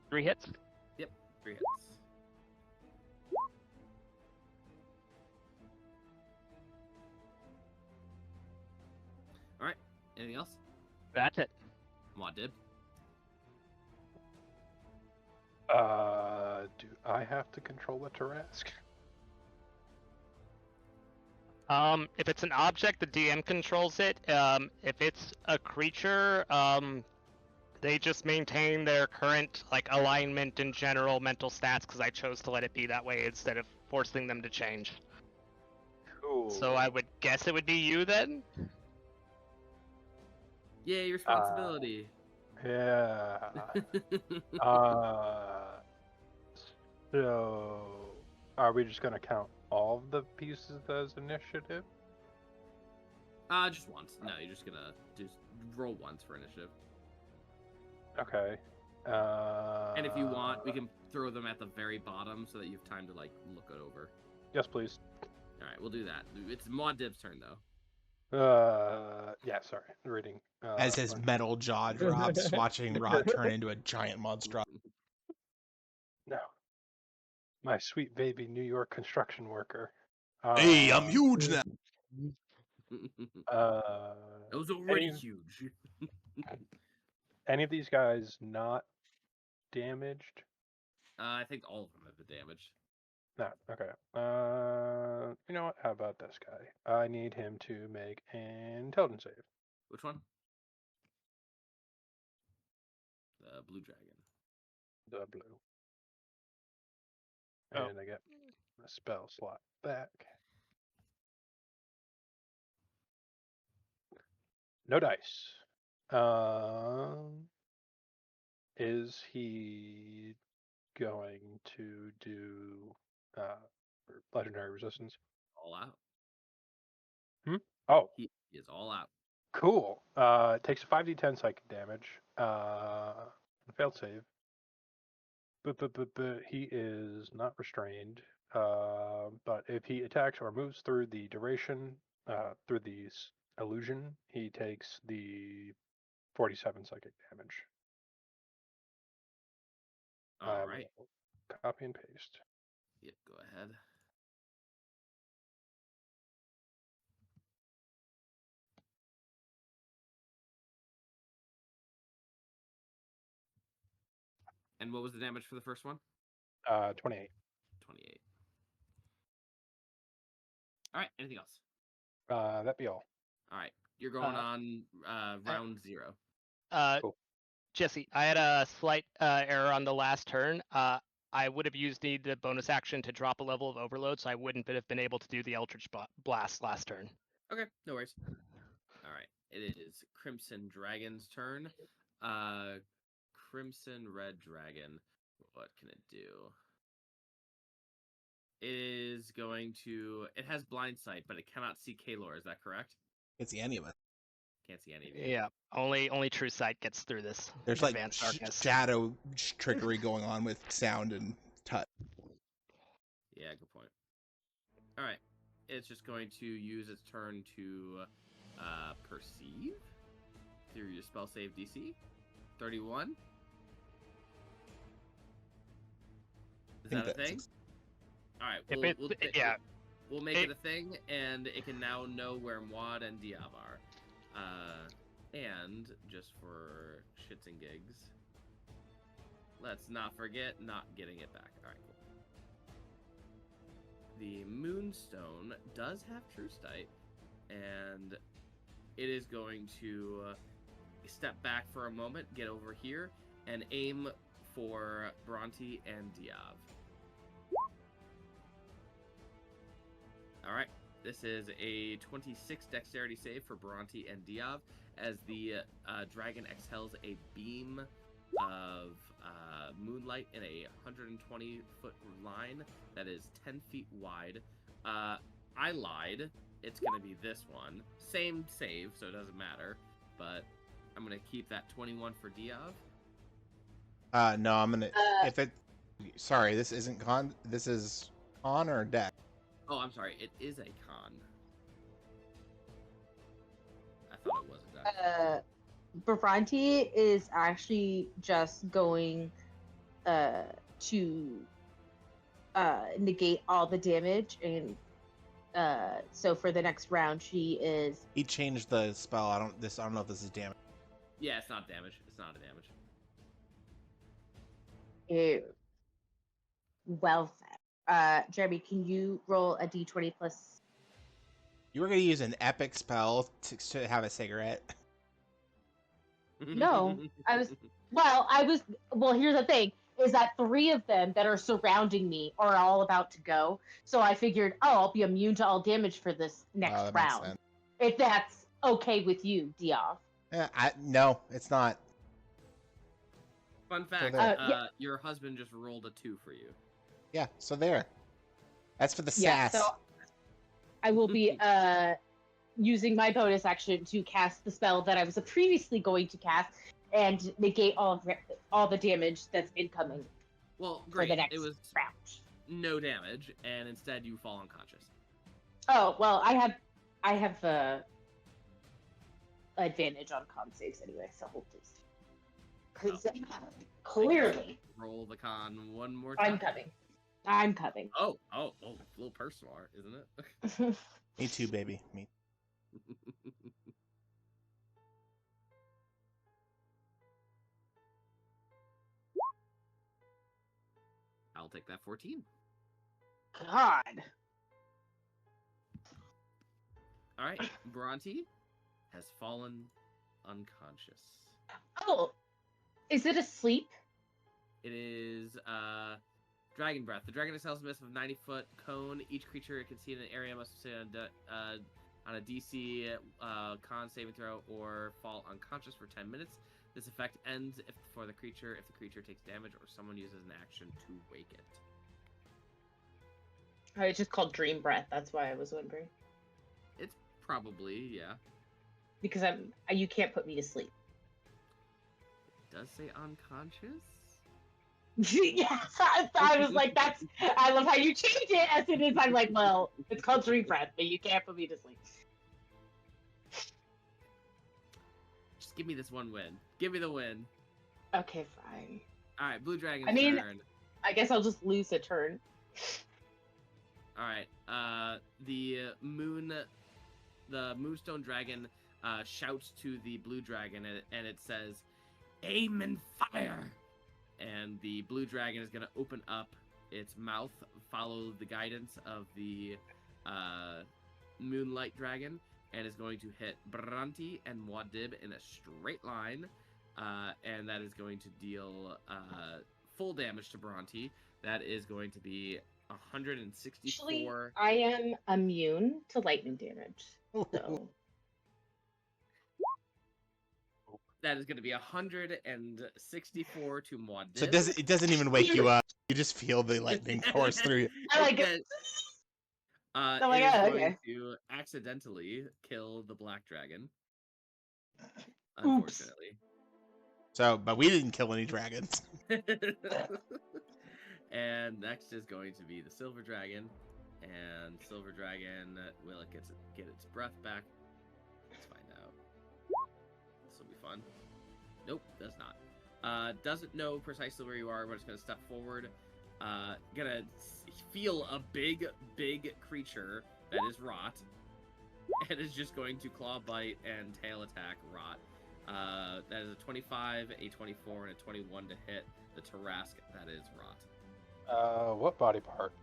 3 hits. Yep, 3 hits. All right, anything else? That's it. Muad did. Do I have to control the Tarask? If it's an object, the DM controls it. If it's a creature, they just maintain their current like alignment and general mental stats because I chose to let it be that way instead of forcing them to change. Cool. So I would guess it would be you then. Yay, responsibility. Yeah. So, are we just gonna count all of the pieces as initiative? Just once. No, you're just gonna just roll once for initiative. Okay. And if you want, we can throw them at the very bottom so that you have time to like look it over. Yes, please. All right, we'll do that. It's Muad Dib's turn though. Yeah. Sorry, reading. As his metal jaw drops, watching Rod turn into a giant monstrosity. No. My sweet baby New York construction worker. Hey, I'm huge now. It was already huge. Any of these guys not damaged? I think all of them have been damaged. No. Okay. You know what? How about this guy? I need him to make an intelligence save. Which one? The blue dragon. The blue. Oh. And I get a spell slot back. No dice. Is he going to do legendary resistance? All out. Oh, He is all out. cool. It takes a 5d10 psychic damage. Failed save. But he is not restrained. But if he attacks or moves through the duration, through the illusion, he takes the 47 psychic damage. All right. Copy and paste. Yep, go ahead. And what was the damage for the first one? 28. 28. All right, anything else? That'd be all. All right, you're going on round 0. Cool. Jesse, I had a slight error on the last turn. I would have used the bonus action to drop a level of overload, so I wouldn't have been able to do the Eldritch Blast last turn. Okay, no worries. All right, it is Crimson Dragon's turn. Crimson Red Dragon. What can it do? It is going to. It has blind sight, but it cannot see Kaelor. Is that correct? Can't see any of it. Can't see any of it. Yeah, only true sight gets through this. There's like advanced darkness. shadow trickery going on with sound and touch. Yeah, good point. All right, it's just going to use its turn to perceive through your spell save DC. 31. Is that a thing? All right, we'll make it a thing, and it can now know where Muad and Diov are. And just for shits and gigs, let's not forget not getting it back. All right, cool. The Moonstone does have True Sight, and it is going to step back for a moment, get over here, and aim for Bhranti and Diov. All right, this is a 26 dexterity save for Bhranti and Diov, as the dragon exhales a beam of moonlight in a 120-foot line that is 10 feet wide. I lied. It's going to be this one. Same save, so it doesn't matter. But I'm going to keep that 21 for Diov. No, I'm gonna. If it. Sorry, this isn't con. This is con or deck. Oh, I'm sorry. It is a con. I thought it was a deck. Bhranti is actually just going to negate all the damage, and so for the next round she is. He changed the spell. I don't know if this is damage. Yeah, it's not damage. It's not a damage. Ew. Well said. Jeremy, can you roll a d20 plus? You were gonna use an epic spell to have a cigarette. No, I was. Well, here's the thing: is that 3 of them that are surrounding me are all about to go. So I figured, oh, I'll be immune to all damage for this next that makes round. sense. If that's okay with you, Diov. No, it's not. Fun fact, yeah. your husband just rolled a 2 for you. Yeah, so there. That's for the Yeah, sass. so I will be using my bonus action to cast the spell that I was previously going to cast and negate all the damage that's incoming. Well, great. For the next It was round. no damage, and instead you fall unconscious. Oh well, I have advantage on con saves anyway, so hold please. Because clearly, Roll the con one more time. I'm coming. Oh, a little personal art, isn't it? Me too, baby. Me. I'll take that 14. God. All right, Bhranti has fallen unconscious. Oh, is it asleep? It is Dragon Breath. The dragon exhales a mist of 90-foot cone. Each creature it can see in an area must stay on a DC con saving throw or fall unconscious for 10 minutes. This effect ends if the creature takes damage or someone uses an action to wake it. Oh, it's just called Dream Breath. That's why I was wondering. It's probably, yeah. Because you can't put me to sleep. It does say unconscious? Yes, I was like, I love how you change it as soon as I'm like, well, it's called Dream Breath, but you can't put me to sleep. Just give me this one win. Give me the win. Okay, fine. Alright, Blue Dragon's turn. I guess I'll just lose a turn. Alright, the Moonstone Dragon shouts to the Blue Dragon, and it says, "Aim and fire!" And the Blue Dragon is going to open up its mouth, follow the guidance of the Moonlight Dragon, and is going to hit Bhranti and Muad in a straight line, and that is going to deal full damage to Bhranti. That is going to be 164. Actually, I am immune to lightning damage. So that is going to be 164 to Muad. So it doesn't even wake you up. You just feel the lightning course through you. I like it. It Oh my is God, going okay. to accidentally kill the black dragon. Unfortunately. So, but we didn't kill any dragons. And next is going to be the silver dragon. And silver dragon, will it get its breath back? Let's find out. This will be fun. Nope, does not. Doesn't know precisely where you are, but it's going to step forward. Gonna feel a big creature that is Rot, and is just going to claw, bite, and tail attack Rot. That is a 25, a 24, and a 21 to hit the Tarask. That is rot. What body part?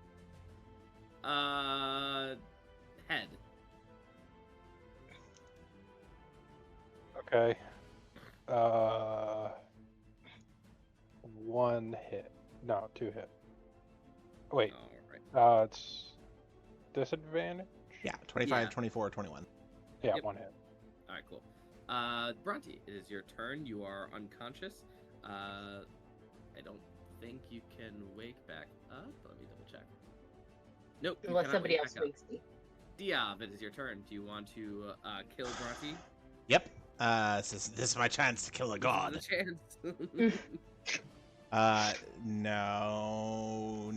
Head. Okay. One hit. No, two hit. Wait. All right. It's disadvantage? Yeah, 25, Yeah. 24, 21. Yeah, Yep. one hit. All right, cool. Bhranti, it is your turn. You are unconscious. I don't think you can wake back up. Let me double check. Nope. you Unless cannot somebody wake else back up. wakes me. Diov, it is your turn. Do you want to kill Bhranti? Yep. This is my chance to kill a god. This is the chance. No,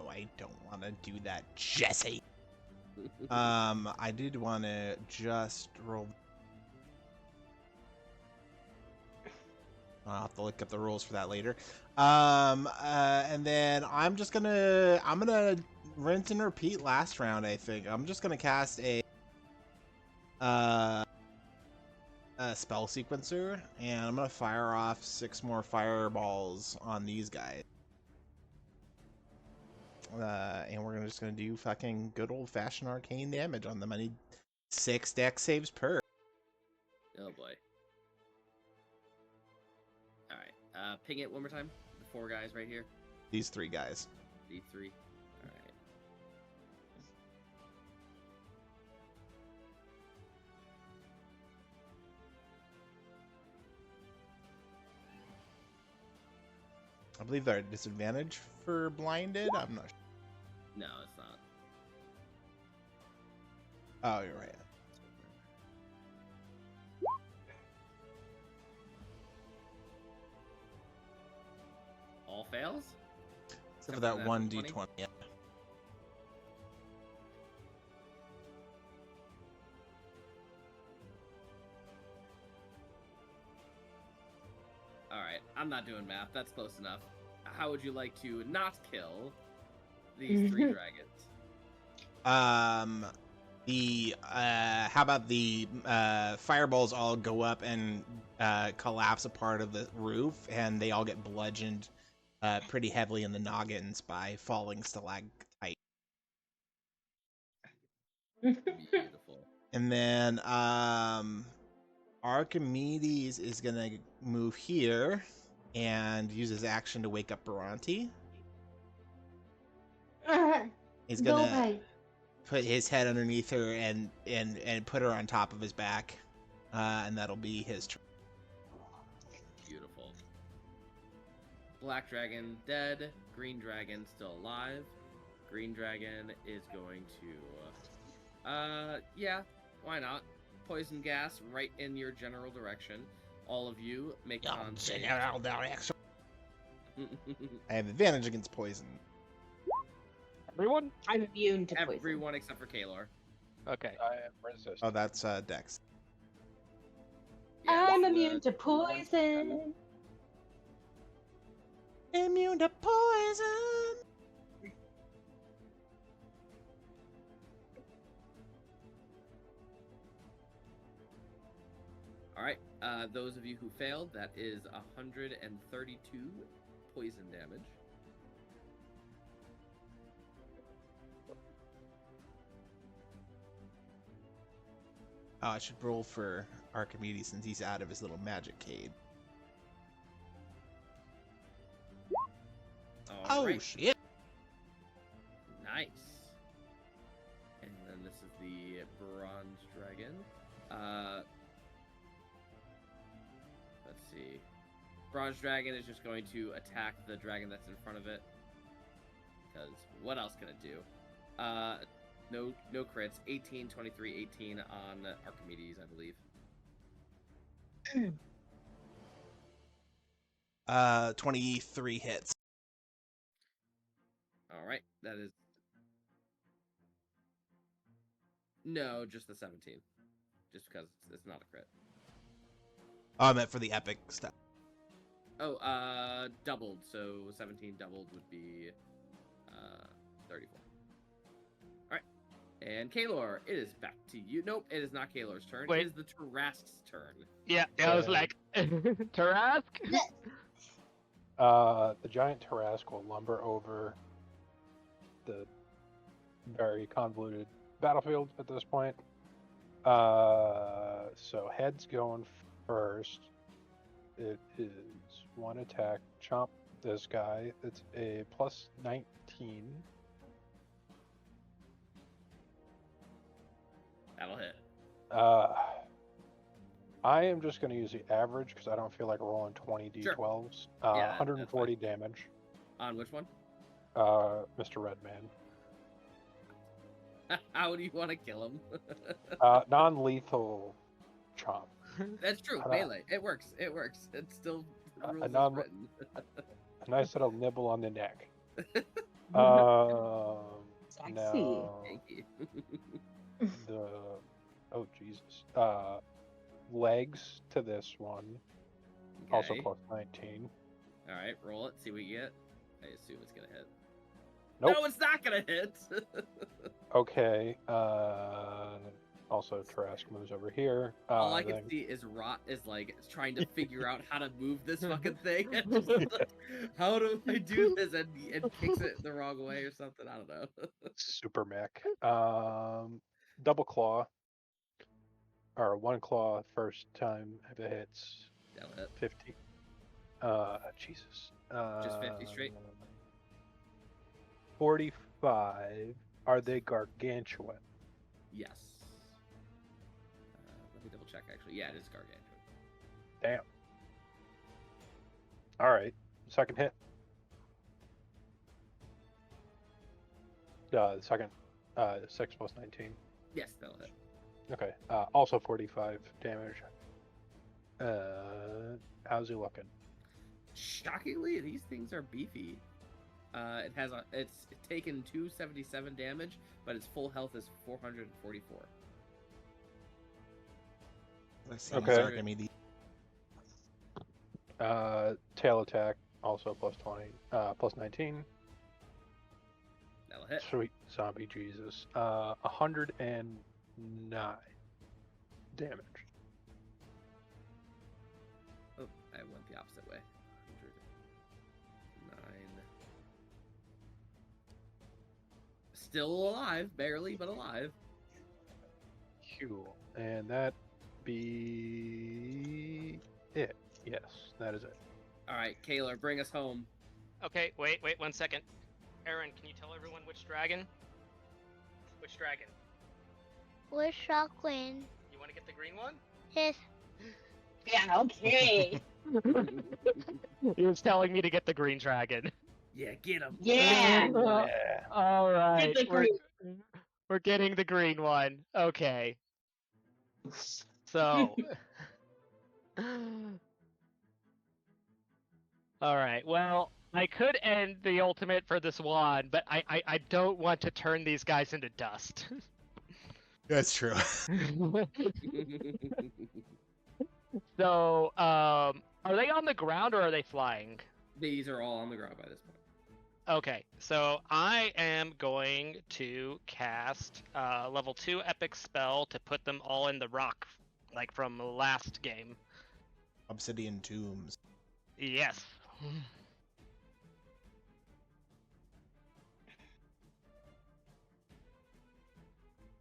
I don't want to do that, Jesse. I did want to just roll. I'll have to look up the rules for that later. And then I'm gonna rinse and repeat last round. I think I'm just gonna cast a spell sequencer, and I'm gonna fire off 6 more fireballs on these guys. And we're just gonna do fucking good old fashioned arcane damage on them. I need 6 dex saves per. Oh boy. All right. Ping it one more time. The 4 guys right here. These 3 guys. These 3. All right. I believe they're at disadvantage for blinded. I'm not sure. No, it's not. Oh, you're right. All fails? Except for that one d20. Yeah. Alright, I'm not doing math. That's close enough. How would you like to not kill these 3 dragons? How about the fireballs all go up and collapse a part of the roof, and they all get bludgeoned pretty heavily in the noggins by falling stalactite. Beautiful. And then Archimedes is gonna move here and use his action to wake up Bhranti. He's Go gonna away. put his head underneath her and put her on top of his back, and that'll be his turn. Beautiful. Black dragon dead. Green dragon still alive. Green dragon is going to... yeah, why not? Poison gas right in your general direction. All of you make con saves. I have advantage against poison. Everyone? I'm immune to poison. Everyone except for Kaelor. Okay. I am resistant. Oh, that's Dex. I'm Yes, immune to poison. Immune to poison. Alright, those of you who failed, that is 132 poison damage. Oh, I should roll for Archimedes since he's out of his little magic cave. Alright, Shit! nice. And then this is the bronze dragon. Let's see. Bronze dragon is just going to attack the dragon that's in front of it. Because what else can it do? No crits. 18, 23, 18 on Archimedes, I believe. 23 hits. Alright, that is... No, just the 17. Just because it's not a crit. Oh, I meant for the epic stuff. Oh, doubled. So 17 doubled would be 34. Alright. And Kaelor, it is back to you. Nope, it is not Kaelor's turn. Wait. It is the Tarask's turn. Yeah, I was like, Tarask? The giant Tarask will lumber over the very convoluted battlefield at this point. So head's going first. It is one attack. Chomp this guy. It's a plus 19. That'll hit. I am just going to use the average because I don't feel like rolling 20 d12s. Sure. Yeah, that's 140 damage. On which one? Mr. Redman. How do you want to kill him? Non-lethal chomp. That's true. Melee. It works. It works. It's still the rules non- is written. A nice little nibble on the neck. Sexy. Now Thank you. oh Jesus. Legs to this one. Also Okay. plus 19. All right, roll it. See what you get. I assume it's gonna hit. Nope. No, it's not gonna hit. Okay. Also Trask moves over here. All I then- can see is Rot is like trying to figure out how to move this fucking thing. And just like, how do I do this? And kicks it the wrong way or something. I don't know. Super mech. Double claw. Or one claw first time if it hits. That'll hit. 50. Jesus. Just 50 straight? 45. Are they gargantuan? Yes. Let me double check. Actually, yeah, it is gargantuan. Damn. All right. Second hit. The second. 6 plus 19. Yes, that'll hit. Okay. Also 45 damage. How's he looking? Shockingly, these things are beefy. It's taken 277 damage, but its full health is 444. Let's see. Okay. Sorry, give me the Tail attack also plus 20. Plus 19. That'll hit. Sweet zombie Jesus. 109 damage. Oh, I went the opposite way. 109. Still alive, barely, but alive. Cool. And that be it. Yes, that is it. All right, Kaelor, bring us home. Okay, wait 1 second. Aaron, can you tell everyone which dragon? Which dragon? Where's Shockwing? You want to get the green one? Yes. Yeah, okay. He was telling me to get the green dragon. Yeah, get him. Yeah. Yeah. All right, Get the green. we're getting the green one. Okay. So. All right. Well, I could end the ultimate for this one, but I don't want to turn these guys into dust. That's true. So, are they on the ground or are they flying? These are all on the ground by this point. Okay, so I am going to cast level 2 epic spell to put them all in the rock, like from last game. Obsidian tombs. Yes.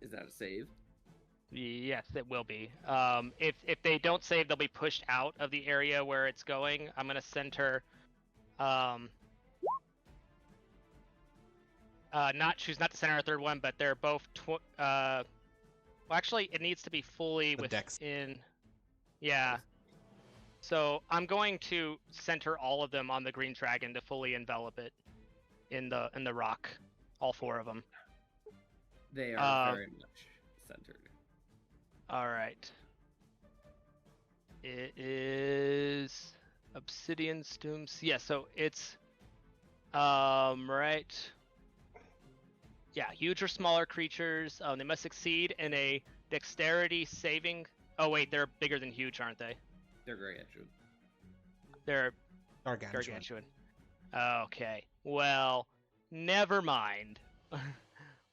Is that a save? Yes, it will be. If they don't save, they'll be pushed out of the area where it's going. I'm gonna center. She's not the center of the third one, but they're both. Well, actually, it needs to be fully The dex. within. Yeah. So I'm going to center all of them on the green dragon to fully envelop it in the rock, all 4 of them. They are very much centered. All right. It is obsidian stooms. Yeah, so it's right. Yeah, huge or smaller creatures. They must succeed in a dexterity saving. Oh wait, they're bigger than huge, aren't they? They're gargantuan. They're Gargantuan. gargantuan. Okay. Well, never mind.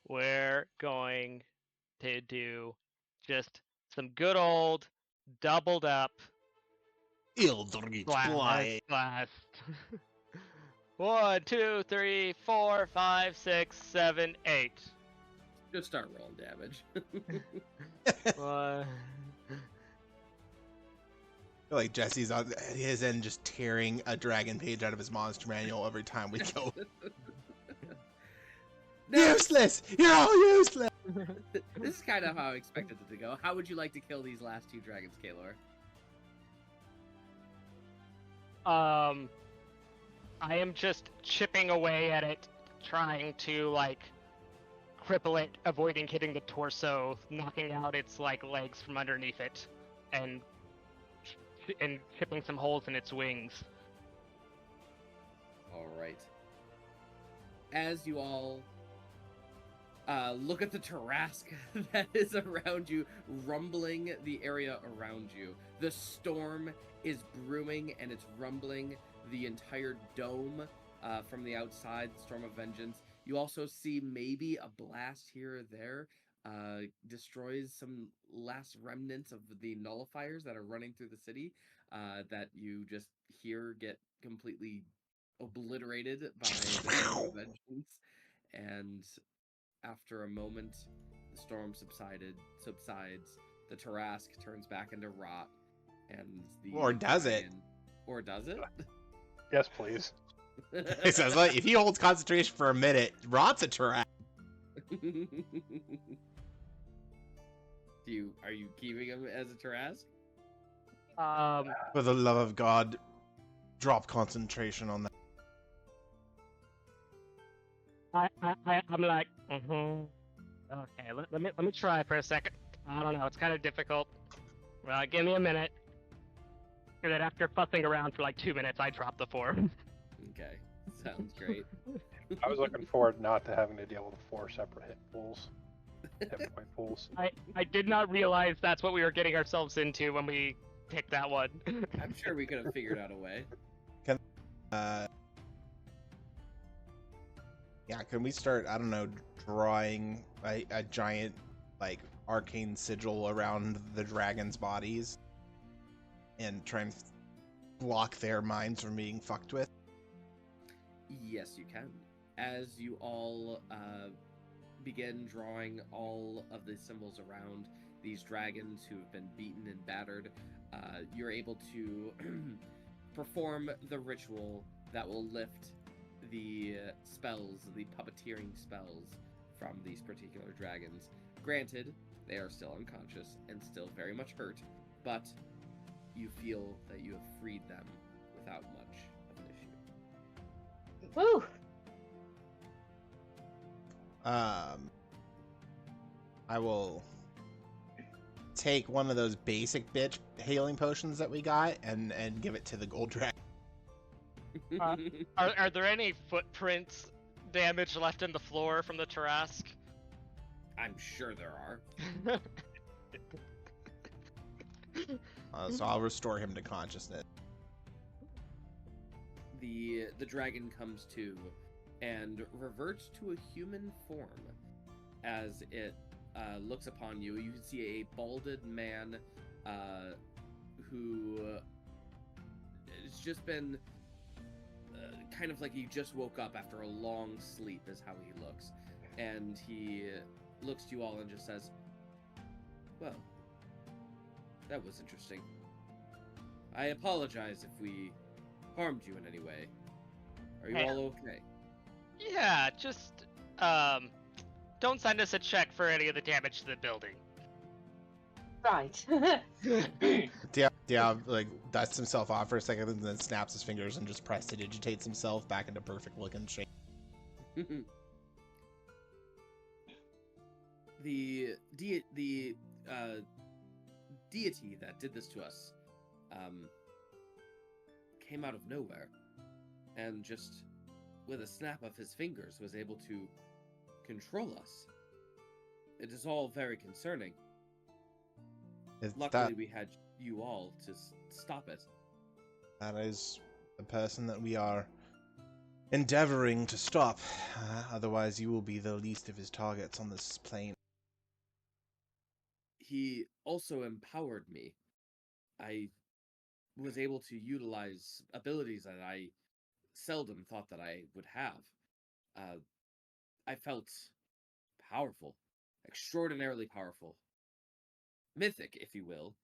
we're going to do just some good old doubled up Eldritch Blast. blast. 1, 2, 3, 4, 5, 6, 7, 8. Just start rolling damage. One. I feel like Jesse's on his end just tearing a dragon page out of his monster manual every time we go. Useless! You're all useless! This is kind of how I expected it to go. How would you like to kill these last two dragons, Kaelor? I am just chipping away at it, trying to like cripple it, avoiding hitting the torso, knocking out its like legs from underneath it, and chipping some holes in its wings. All right. As you all look at the Tarrasque that is around you, rumbling the area around you, the storm is brewing and it's rumbling the entire dome from the outside, the Storm of Vengeance. You also see maybe a blast here or there destroys some last remnants of the nullifiers that are running through the city that you just hear get completely obliterated by the Storm of Vengeance. And after a moment, the storm subsides, the Tarrasque turns back into rot, and the Or does it? Or does it? Yes, please. It says, like, if he holds concentration for a minute, rot's a Tarrasque. Are you keeping him as a Tarrasque? For the love of God, drop concentration on that. I'm like, okay, let me try for a second. I don't know, it's kind of difficult. Well, give me a minute. And then after fussing around for like 2 minutes, I drop the form. Okay, sounds great. I was looking forward not to having to deal with 4 separate hit point pools. I did not realize that's what we were getting ourselves into when we picked that one. I'm sure we could have figured out a way. Yeah, can we start, I don't know, drawing a giant, like, arcane sigil around the dragon's bodies and try and block their minds from being fucked with? Yes, you can. As you all begin drawing all of the symbols around these dragons who have been beaten and battered, you're able to perform the ritual that will lift the spells, the puppeteering spells from these particular dragons. Granted, they are still unconscious and still very much hurt, but you feel that you have freed them without much of an issue. Woo! I will take one of those basic bitch healing potions that we got and give it to the gold dragon. Are there any footprints damage left in the floor from the Tarrasque? I'm sure there are. So I'll restore him to consciousness. The dragon comes to and reverts to a human form as it looks upon you. You can see a balded man who has just been kind of like he just woke up after a long sleep is how he looks. And he looks to you all and just says, well, that was interesting. I apologize if we harmed you in any way. Are you all okay? Yeah, just don't send us a check for any of the damage to the building. Right. Diov, like, dusts himself off for a second and then snaps his fingers and just prestidigitates himself back into perfect looking shape. The deity that did this to us came out of nowhere and just with a snap of his fingers was able to control us. It is all very concerning. Luckily, we had you all to stop it. That is the person that we are endeavoring to stop. Otherwise, you will be the least of his targets on this plane. He also empowered me. I was able to utilize abilities that I seldom thought that I would have. I felt powerful, extraordinarily powerful. Mythic, if you will.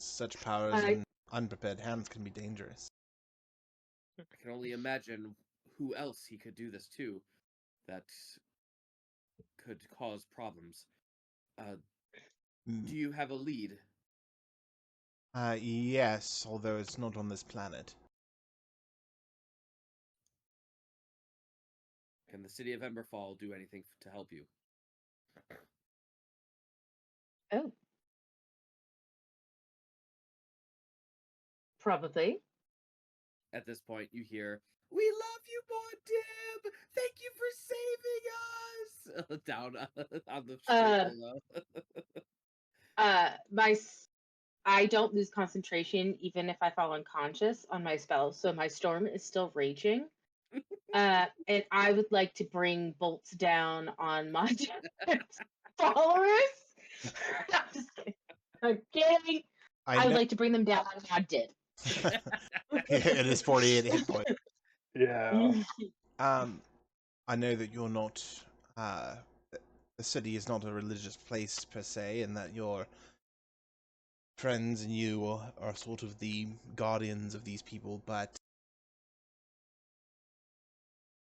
Such powers in unprepared hands can be dangerous. I can only imagine who else he could do this to that could cause problems. Do you have a lead? Yes, although it's not on this planet. Can the city of Emberfall do anything to help you? Oh. Probably. At this point, you hear, "We love you, Muad! Thank you for saving us!" Down on the street below. I don't lose concentration even if I fall unconscious on my spell, so my storm is still raging. And I would like to bring bolts down on my followers. I'm just kidding. I'm kidding. I would like to bring them down on Mod did. It is 48 hit points. Yeah. I know that you're not. The city is not a religious place per se, and that your friends and you are sort of the guardians of these people, but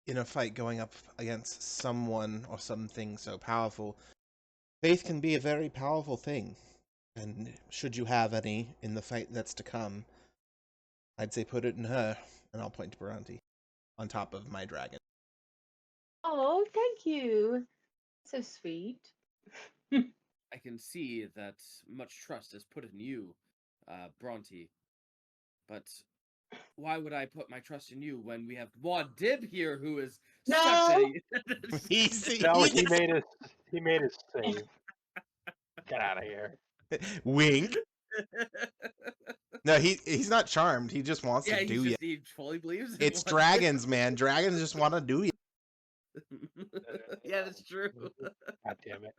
in a fight going up against someone or something so powerful, faith can be a very powerful thing. And should you have any in the fight that's to come, I'd say put it in her, and I'll point to Bhranti on top of my dragon. Oh, thank you. So sweet. I can see that much trust is put in you, Bhranti. But why would I put my trust in you when we have Muad here, who is such a... No, he made us save. Get out of here. Wink. No, he's not charmed. He just wants to do you. He fully believes in It's Muad. dragons, man. Dragons just want to do you. Yeah, that's true. God damn it.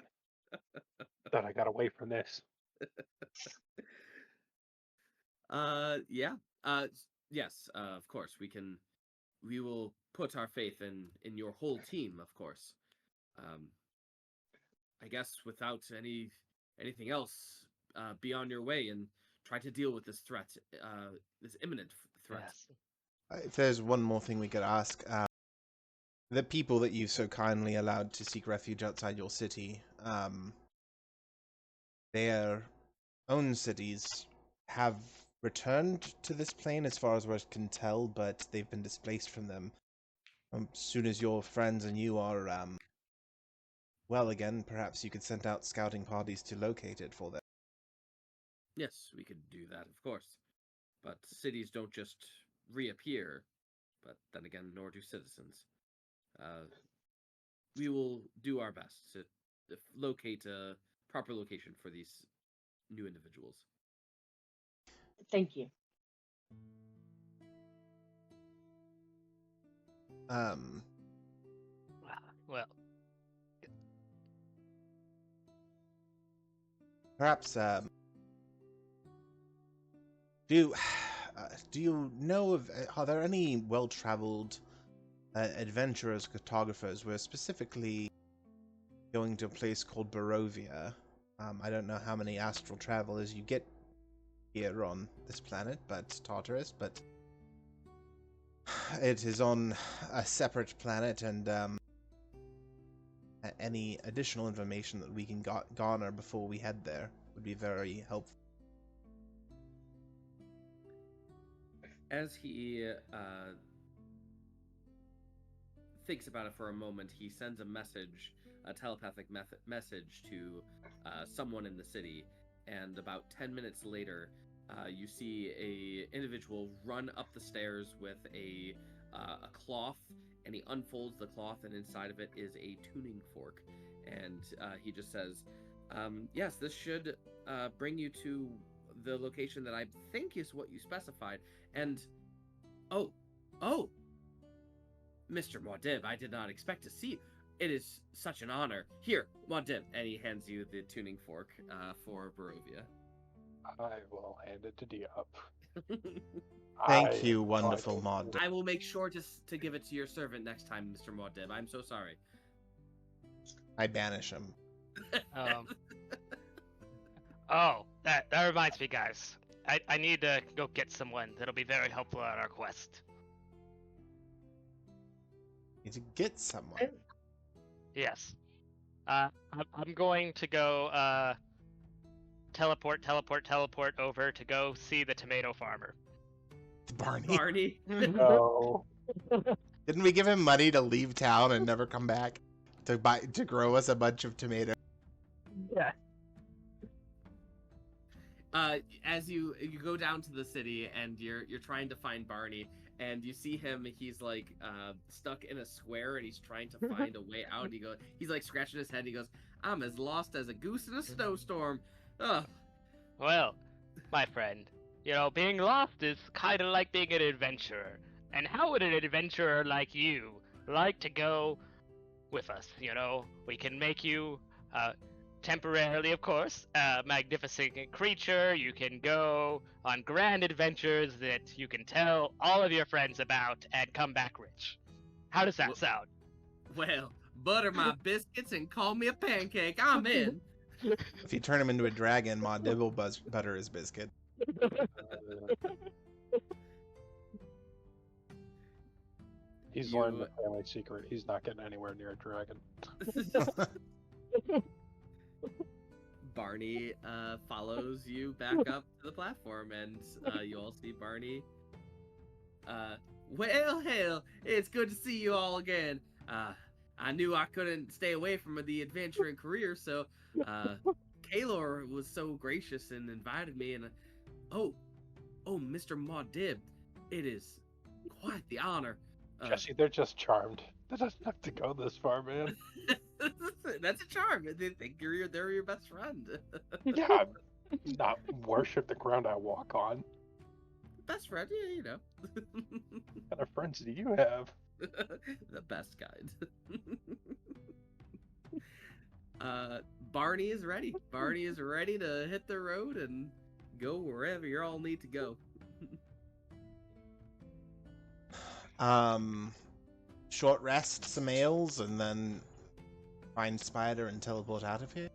Thought I got away from this. Yeah. Yes, of course. We will put our faith in your whole team, of course. I guess without anything else, be on your way and try to deal with this threat, this imminent threat. Yes. If there's one more thing we could ask, the people that you so kindly allowed to seek refuge outside your city, their own cities have returned to this plane as far as we can tell, but they've been displaced from them. As soon as your friends and you are well again, perhaps you could send out scouting parties to locate it for them. Yes, we could do that, of course. But cities don't just reappear, but then again, nor do citizens. We will do our best to locate a proper location for these new individuals. Thank you. Well, Perhaps do you know of are there any well-traveled adventurers, cartographers? We're specifically going to a place called Barovia. I don't know how many astral travelers you get here on this planet, but Tartarus, but it is on a separate planet, and any additional information that we can garner before we head there would be very helpful. As he thinks about it for a moment, he sends a telepathic message to someone in the city, and about 10 minutes later, you see a individual run up the stairs with a cloth, and he unfolds the cloth, and inside of it is a tuning fork, and he just says, yes, this should bring you to the location that I think is what you specified. And Oh, oh, Mr. Muad'Dib, I did not expect to see you. It is such an honor. Here, Muad'Dib, and he hands you the tuning fork for Barovia. I will hand it to Diov. Thank you, wonderful like- mod. I will make sure to give it to your servant next time, Mr. Muad'Dib. I'm so sorry. I banish him. Oh, that reminds me, guys. I need to go get someone that'll be very helpful on our quest. Need to get someone. Yes. I'm going to go teleport over to go see the tomato farmer. Barney. Barney. No. Didn't we give him money to leave town and never come back to grow us a bunch of tomatoes? Yeah. As you go down to the city and you're trying to find Barney, and you see him, he's like stuck in a square and he's trying to find a way out. And he's like scratching his head. And he goes, "I'm as lost as a goose in a snowstorm." Ugh. Well, my friend, being lost is kind of like being an adventurer. And how would an adventurer like you like to go with us? We can make you, temporarily, of course, a magnificent creature. You can go on grand adventures that you can tell all of your friends about and come back rich. How does that sound? Well, butter my biscuits and call me a pancake. I'm in. If you turn him into a dragon, Muad'Dib will butter his biscuit. He's learned the family secret. He's not getting anywhere near a dragon. Barney follows you back up to the platform, and you all see Barney. Well, hell, it's good to see you all again. I knew I couldn't stay away from the adventuring career, so Kaelor was so gracious and invited me, and oh, Mr. Muad'Dib, it is quite the honor. Jesse, they're just charmed. They doesn't have to go this far, man. That's a charm. They think they're your best friend. Yeah, I'm not worship the ground I walk on. Best friend, yeah, What kind of friends do you have? The best kind. Barney is ready. Barney is ready to hit the road and go wherever you all need to go. Short rest, some ales, and then find Spider and teleport out of here.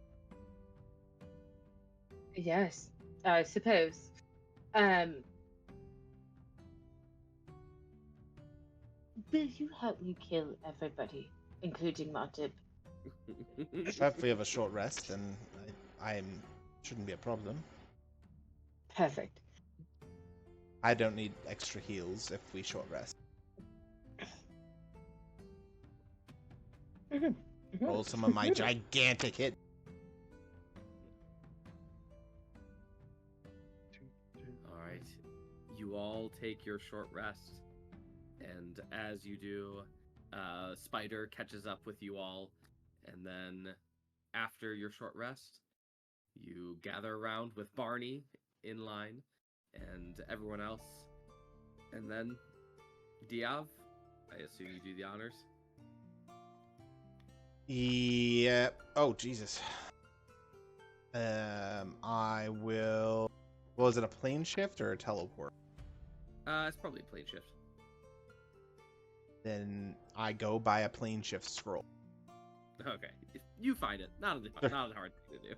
Yes, I suppose. Will you help me kill everybody, including Muad'Dib? If we have a short rest, then I shouldn't be a problem. Perfect. I don't need extra heals if we short rest. Roll some of my gigantic hit. Alright. You all take your short rest. And as you do, Spider catches up with you all. And then after your short rest, you gather around with Barney in line and everyone else. And then Diov, I assume you do the honors. Yeah. Oh, Jesus. I will. Well, is it a plane shift or a teleport? It's probably a plane shift. Then I go buy a plane shift scroll. Okay, you find it. Not a hard thing to do.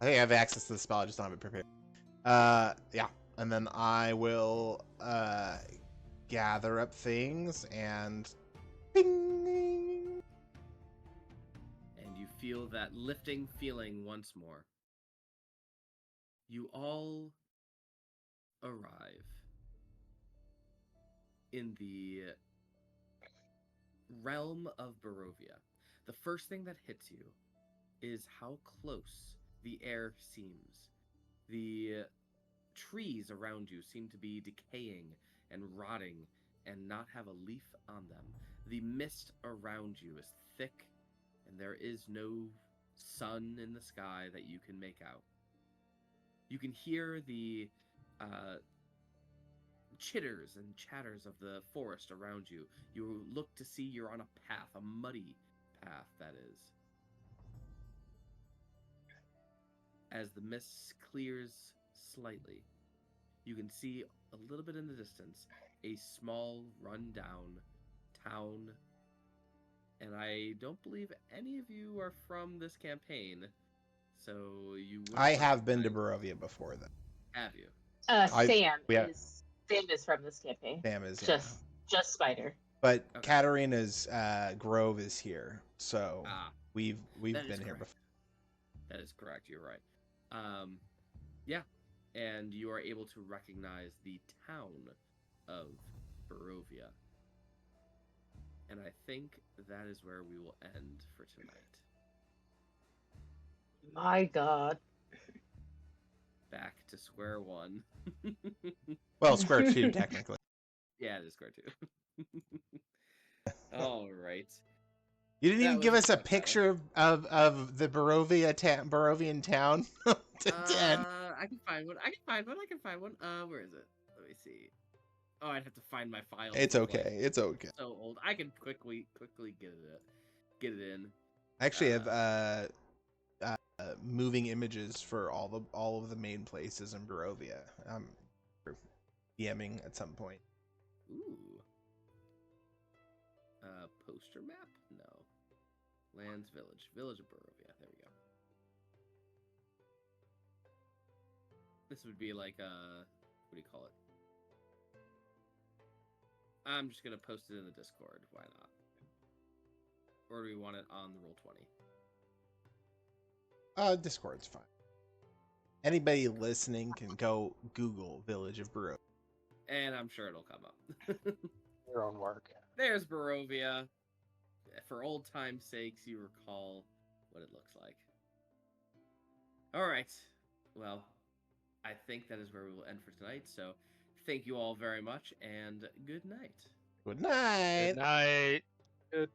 I think I have access to the spell. I just don't have it prepared. Yeah. And then I will gather up things and bing. And you feel that lifting feeling once more. You all arrive in the realm of Barovia. The first thing that hits you is how close the air seems. The trees around you seem to be decaying and rotting and not have a leaf on them. The mist around you is thick and there is no sun in the sky that you can make out. You can hear the chitters and chatters of the forest around you. You look to see you're on a path, a muddy path that is. As the mist clears slightly, you can see a little bit in the distance a small, run-down town. And I don't believe any of you are from this campaign, so you wouldn't I have been to recognize- Barovia before, then. Have you? Sam is from this campaign. Sam is, yeah. Just Spider. But Okay. Katarina's grove is here, so Ah, we've that is been here correct. before. That is correct. You're right. Yeah, and you are able to recognize the town of Barovia. And I think that is where we will end for tonight. My God. Back to square one. Well, square two, technically. Yeah, it is square two. All right. You didn't That even was give a us a fun picture of the Barovian town to end. I can find one. I can find one. Where is it? Let me see. Oh, I'd have to find my file. It's okay. It's okay. So old. I can quickly get it in. I actually have moving images for all of the main places in Barovia. I'm DMing at some point. Ooh. Poster map? No. Lands Village of Barovia. There we go. This would be like what do you call it? I'm just gonna post it in the Discord. Why not? Or do we want it on the Roll20? Discord's fine. Anybody listening can go Google Village of Barovia. And I'm sure it'll come up. Your own work. There's Barovia. For old time's sakes, you recall what it looks like. All right. Well, I think that is where we will end for tonight. So thank you all very much, and good night. Good night. Good night. Good.